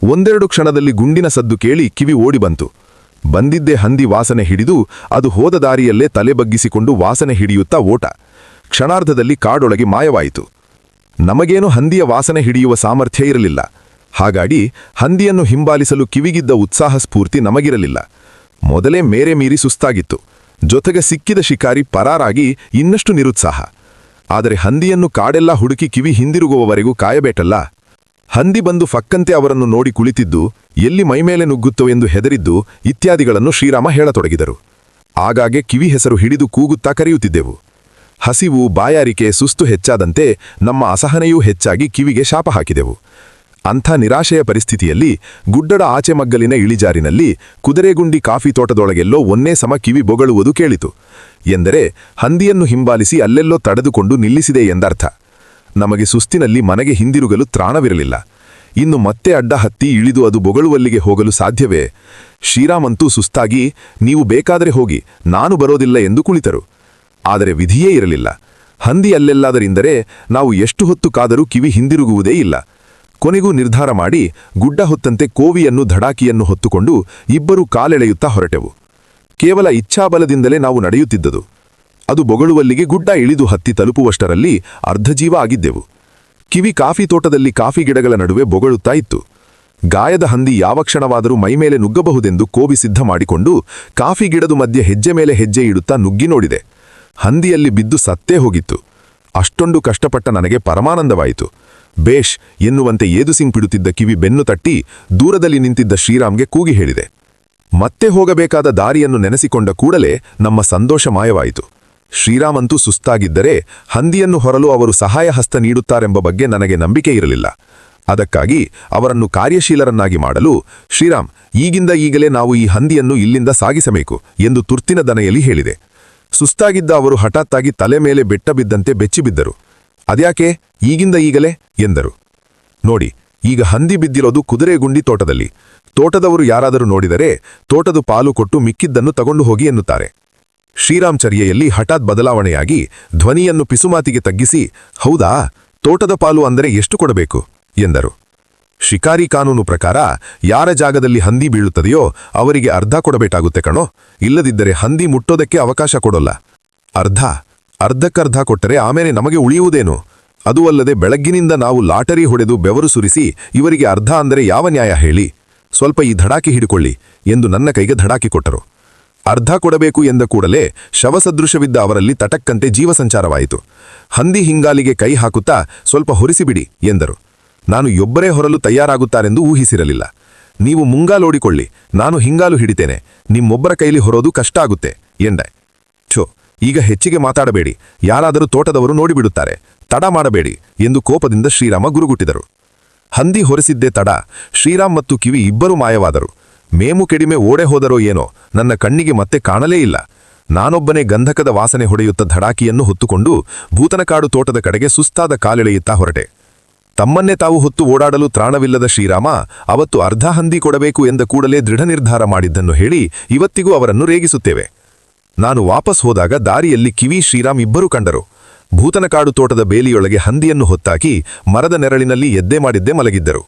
1-2 ಕ್ಷಣದಲ್ಲಿ ಗುಂಡಿನ ಸದ್ದು ಕೇಳಿ ಕಿವಿ ಓಡಿ ಬಂತು. ಬಂದಿದ್ದೇ ಹಂದಿ ವಾಸನೆ ಹಿಡಿದು ಅದು ಹೋದ ದಾರಿಯಲ್ಲೇ ತಲೆ ಬಗ್ಗಿಸಿಕೊಂಡು ವಾಸನೆ ಹಿಡಿಯುತ್ತಾ ಓಟ. ಕ್ಷಣಾರ್ಧದಲ್ಲಿ ಕಾಡೊಳಗೆ ಮಾಯವಾಯಿತು. ನಮಗೇನು ಹಂದಿಯ ವಾಸನೆ ಹಿಡಿಯುವ ಸಾಮರ್ಥ್ಯ ಇರಲಿಲ್ಲ. ಹಾಗಾಗಿ ಹಂದಿಯನ್ನು ಹಿಂಬಾಲಿಸಲು ಕಿವಿಗಿದ್ದ ಉತ್ಸಾಹ ಸ್ಫೂರ್ತಿ ನಮಗಿರಲಿಲ್ಲ. ಮೊದಲೇ ಮೇರೆ ಮೀರಿ ಸುಸ್ತಾಗಿತ್ತು. ಜೊತೆಗೆ ಸಿಕ್ಕಿದ ಶಿಕಾರಿ ಪರಾರಾಗಿ ಇನ್ನಷ್ಟು ನಿರುತ್ಸಾಹ. ಆದರೆ ಹಂದಿಯನ್ನು ಕಾಡೆಲ್ಲ ಹುಡುಕಿ ಕಿವಿ ಹಿಂದಿರುಗುವವರೆಗೂ ಕಾಯಬೇಕಲ್ಲ. ಹಂದಿ ಬಂದು ಫಕ್ಕಂತೆ ಅವರನ್ನು ನೋಡಿ ಕುಳಿತಿದ್ದು, ಎಲ್ಲಿ ಮೈಮೇಲೆ ನುಗ್ಗುತ್ತೋ ಎಂದು ಹೆದರಿದ್ದು ಇತ್ಯಾದಿಗಳನ್ನು ಶ್ರೀರಾಮ ಹೇಳತೊಡಗಿದರು. ಆಗಾಗ್ಗೆ ಕಿವಿ ಹೆಸರು ಹಿಡಿದು ಕೂಗುತ್ತಾ ಕರೆಯುತ್ತಿದ್ದೆವು. ಹಸಿವು, ಬಾಯಾರಿಕೆ, ಸುಸ್ತು ಹೆಚ್ಚಾದಂತೆ ನಮ್ಮ ಅಸಹನೆಯೂ ಹೆಚ್ಚಾಗಿ ಕಿವಿಗೆ ಶಾಪ ಹಾಕಿದೆವು. ಅಂಥ ನಿರಾಶೆಯ ಪರಿಸ್ಥಿತಿಯಲ್ಲಿ ಗುಡ್ಡದ ಆಚೆ ಮಗ್ಗಲಿನ ಇಳಿಜಾರಿನಲ್ಲಿ ಕುದುರೆಗುಂಡಿ ಕಾಫಿ ತೋಟದೊಳಗೆಲ್ಲೋ ಒಂದೇ ಸಮ ಕಿವಿ ಬೊಗಳುವುದು ಕೇಳಿತು. ಎಂದರೆ ಹಂದಿಯನ್ನು ಹಿಂಬಾಲಿಸಿ ಅಲ್ಲೆಲ್ಲೋ ತಡೆದುಕೊಂಡು ನಿಲ್ಲಿಸಿದೆ ಎಂದರ್ಥ. ನಮಗೆ ಸುಸ್ತಿನಲ್ಲಿ ಮನೆಗೆ ಹಿಂದಿರುಗಲು ತ್ರಾಣವಿರಲಿಲ್ಲ. ಇನ್ನು ಮತ್ತೆ ಅಡ್ಡ ಹತ್ತಿ ಇಳಿದು ಅದು ಬೊಗಳುವಲ್ಲಿಗೆ ಹೋಗಲು ಸಾಧ್ಯವೇ? ಶ್ರೀರಾಮಂತೂ ಸುಸ್ತಾಗಿ, ನೀವು ಬೇಕಾದರೆ ಹೋಗಿ, ನಾನು ಬರೋದಿಲ್ಲ ಎಂದು ಕುಳಿತರು. ಆದರೆ ವಿಧಿಯೇ ಇರಲಿಲ್ಲ. ಹಂದಿ ಅಲ್ಲೆಲ್ಲಾದರಿಂದರೆ ನಾವು ಎಷ್ಟು ಹೊತ್ತು ಕಾದರೂ ಕಿವಿ ಹಿಂದಿರುಗುವುದೇ ಇಲ್ಲ. ಕೊನೆಗೂ ನಿರ್ಧಾರ ಮಾಡಿ ಗುಡ್ಡ ಹೊತ್ತಂತೆ ಕೋವಿಯನ್ನು ಧಡಾಕಿಯನ್ನು ಹೊತ್ತುಕೊಂಡು ಇಬ್ಬರೂ ಕಾಲೆಳೆಯುತ್ತಾ ಹೊರಟೆವು. ಕೇವಲ ಇಚ್ಛಾಬಲದಿಂದಲೇ ನಾವು ನಡೆಯುತ್ತಿದ್ದುದು. ಅದು ಬೊಗಳುವಲ್ಲಿಗೆ ಗುಡ್ಡ ಇಳಿದು ಹತ್ತಿ ತಲುಪುವಷ್ಟರಲ್ಲಿ ಅರ್ಧಜೀವ ಆಗಿದ್ದೆವು. ಕಿವಿ ಕಾಫಿ ತೋಟದಲ್ಲಿ ಕಾಫಿ ಗಿಡಗಳ ನಡುವೆ ಬೊಗಳುತ್ತಾ ಇತ್ತು. ಗಾಯದ ಹಂದಿ ಯಾವ ಕ್ಷಣವಾದರೂ ಮೈಮೇಲೆ ನುಗ್ಗಬಹುದೆಂದು ಕೋವಿ ಸಿದ್ಧ ಮಾಡಿಕೊಂಡು ಕಾಫಿ ಗಿಡದ ಮಧ್ಯೆ ಹೆಜ್ಜೆ ಮೇಲೆ ಹೆಜ್ಜೆ ಇಡುತ್ತಾ ನುಗ್ಗಿ ನೋಡಿದೆ. ಹಂದಿಯಲ್ಲಿ ಬಿದ್ದು ಸತ್ತೇ ಹೋಗಿತ್ತು. ಅಷ್ಟೊಂದು ಕಷ್ಟಪಟ್ಟ ನನಗೆ ಪರಮಾನಂದವಾಯಿತು. ಬೇಷ್ ಎನ್ನುವಂತೆ ಏದುಸಿಂಪಿಡುತ್ತಿದ್ದ ಕಿವಿ ಬೆನ್ನು ತಟ್ಟಿ ದೂರದಲ್ಲಿ ನಿಂತಿದ್ದ ಶ್ರೀರಾಮ್ಗೆ ಕೂಗಿ ಹೇಳಿದೆ. ಮತ್ತೆ ಹೋಗಬೇಕಾದ ದಾರಿಯನ್ನು ನೆನೆಸಿಕೊಂಡ ಕೂಡಲೇ ನಮ್ಮ ಸಂತೋಷ ಮಾಯವಾಯಿತು. ಶ್ರೀರಾಮಂತೂ ಸುಸ್ತಾಗಿದ್ದರೆ ಹಂದಿಯನ್ನು ಹೊರಲು ಅವರು ಸಹಾಯ ಹಸ್ತ ನೀಡುತ್ತಾರೆಂಬ ಬಗ್ಗೆ ನನಗೆ ನಂಬಿಕೆ ಇರಲಿಲ್ಲ. ಅದಕ್ಕಾಗಿ ಅವರನ್ನು ಕಾರ್ಯಶೀಲರನ್ನಾಗಿ ಮಾಡಲು, ಶ್ರೀರಾಮ್, ಈಗಿಂದ ಈಗಲೇ ನಾವು ಈ ಹಂದಿಯನ್ನು ಇಲ್ಲಿಂದ ಸಾಗಿಸಬೇಕು ಎಂದು ತುರ್ತಿನ ದನೆಯಲ್ಲಿ ಹೇಳಿದೆ. ಸುಸ್ತಾಗಿದ್ದ ಅವರು ಹಠಾತ್ತಾಗಿ ತಲೆ ಮೇಲೆ ಬೆಟ್ಟ ಬಿದ್ದಂತೆ ಬೆಚ್ಚಿಬಿದ್ದರು. ಅದ್ಯಾಕೆ ಈಗಿಂದ ಈಗಲೇ ಎಂದರು. ನೋಡಿ, ಈಗ ಹಂದಿ ಬಿದ್ದಿರೋದು ಕುದುರೆಗುಂಡಿ ತೋಟದಲ್ಲಿ. ತೋಟದವರು ಯಾರಾದರೂ ನೋಡಿದರೆ ತೋಟದ ಪಾಲು ಕೊಟ್ಟು ಮಿಕ್ಕಿದ್ದನ್ನು ತಗೊಂಡು ಹೋಗಿ ಎನ್ನುತ್ತಾರೆ. ಶ್ರೀರಾಮ್ ಚರ್ಯೆಯಲ್ಲಿ ಹಠಾತ್ ಬದಲಾವಣೆಯಾಗಿ ಧ್ವನಿಯನ್ನು ಪಿಸುಮಾತಿಗೆ ತಗ್ಗಿಸಿ, ಹೌದಾ, ತೋಟದ ಪಾಲು ಅಂದರೆ ಎಷ್ಟು ಕೊಡಬೇಕು ಎಂದರು. ಶಿಕಾರಿ ಕಾನೂನು ಪ್ರಕಾರ ಯಾರ ಜಾಗದಲ್ಲಿ ಹಂದಿ ಬೀಳುತ್ತದೆಯೋ ಅವರಿಗೆ ಅರ್ಧ ಕೊಡಬೇಕಾಗುತ್ತೆ ಕಣೋ, ಇಲ್ಲದಿದ್ದರೆ ಹಂದಿ ಮುಟ್ಟೋದಕ್ಕೆ ಅವಕಾಶ ಕೊಡೋಲ್ಲ. ಅರ್ಧಕ್ಕರ್ಧ ಕೊಟ್ಟರೆ ಆಮೇಲೆ ನಮಗೆ ಉಳಿಯುವುದೇನು? ಅದೂ ಅಲ್ಲದೆ ಬೆಳಗ್ಗಿನಿಂದ ನಾವು ಲಾಟರಿ ಹೊಡೆದು ಬೆವರು ಸುರಿಸಿ ಇವರಿಗೆ ಅರ್ಧ ಅಂದರೆ ಯಾವ ನ್ಯಾಯ ಹೇಳಿ? ಸ್ವಲ್ಪ ಈ ಧಡಾಕಿ ಹಿಡಿಕೊಳ್ಳಿ ಎಂದು ನನ್ನ ಕೈಗೆ ಧಡಾಕಿ ಕೊಟ್ಟರು. ಅರ್ಧ ಕೊಡಬೇಕು ಎಂದ ಕೂಡಲೇ ಶವಸದೃಶವಿದ್ದ ಅವರಲ್ಲಿ ತಟಕ್ಕಂತೆ ಜೀವಸಂಚಾರವಾಯಿತು. ಹಂದಿ ಹಿಂಗಾಲಿಗೆ ಕೈ ಹಾಕುತ್ತಾ ಸ್ವಲ್ಪ ಹೊರಿಸಿಬಿಡಿ ಎಂದರು. ನಾನು ಒಬ್ಬರೇ ಹೊರಲು ತಯಾರಾಗುತ್ತಾರೆಂದು ಊಹಿಸಿರಲಿಲ್ಲ. ನೀವು ಮುಂಗಾಲೋಡಿಕೊಳ್ಳಿ, ನಾನು ಹಿಂಗಾಲು ಹಿಡಿತೇನೆ, ನಿಮ್ಮೊಬ್ಬರ ಕೈಲಿ ಹೊರೋದು ಕಷ್ಟ ಆಗುತ್ತೆ ಎಂದೆ. ಛೋ, ಈಗ ಹೆಚ್ಚಿಗೆ ಮಾತಾಡಬೇಡಿ, ಯಾರಾದರೂ ತೋಟದವರು ನೋಡಿಬಿಡುತ್ತಾರೆ, ತಡ ಮಾಡಬೇಡಿ ಎಂದು ಕೋಪದಿಂದ ಶ್ರೀರಾಮ ಗುರುಗುಟ್ಟಿದರು. ಹಂದಿ ಹೊರಸಿದ್ದೇ ತಡ, ಶ್ರೀರಾಮ್ ಮತ್ತು ಕಿವಿ ಇಬ್ಬರೂ ಮಾಯವಾದರು. ಮೇಮು ಕೆಡಿಮೆ ಓಡೆ ಹೋದರೋ ಏನೋ, ನನ್ನ ಕಣ್ಣಿಗೆ ಮತ್ತೆ ಕಾಣಲೇ ಇಲ್ಲ. ನಾನೊಬ್ಬನೇ ಗಂಧಕದ ವಾಸನೆ ಹೊಡೆಯುತ್ತ ಧಡಾಕಿಯನ್ನು ಹೊತ್ತುಕೊಂಡು ಭೂತನಕಾಡು ತೋಟದ ಕಡೆಗೆ ಸುಸ್ತಾದ ಕಾಲೆಳೆಯುತ್ತಾ ಹೊರಟೆ. ತಮ್ಮನ್ನೇ ತಾವು ಹೊತ್ತು ಓಡಾಡಲು ತ್ರಾಣವಿಲ್ಲದ ಶ್ರೀರಾಮ ಅವತ್ತು ಅರ್ಧ ಹಂದಿ ಕೊಡಬೇಕು ಎಂದ ಕೂಡಲೇ ದೃಢ ನಿರ್ಧಾರ ಮಾಡಿದ್ದನ್ನು ಹೇಳಿ ಇವತ್ತಿಗೂ ಅವರನ್ನು ರೇಗಿಸುತ್ತೇವೆ. ನಾನು ವಾಪಸ್ ಹೋದಾಗ ದಾರಿಯಲ್ಲಿ ಕಿವಿ ಶ್ರೀರಾಮ್ ಇಬ್ಬರೂ ಕಂಡರು. ಭೂತನಕಾಡು ತೋಟದ ಬೇಲಿಯೊಳಗೆ ಹಂದಿಯನ್ನು ಹೊತ್ತಾಕಿ ಮರದ ನೆರಳಿನಲ್ಲಿ ಎದ್ದೆ ಮಾಡಿದ್ದೇ ಮಲಗಿದ್ದರು.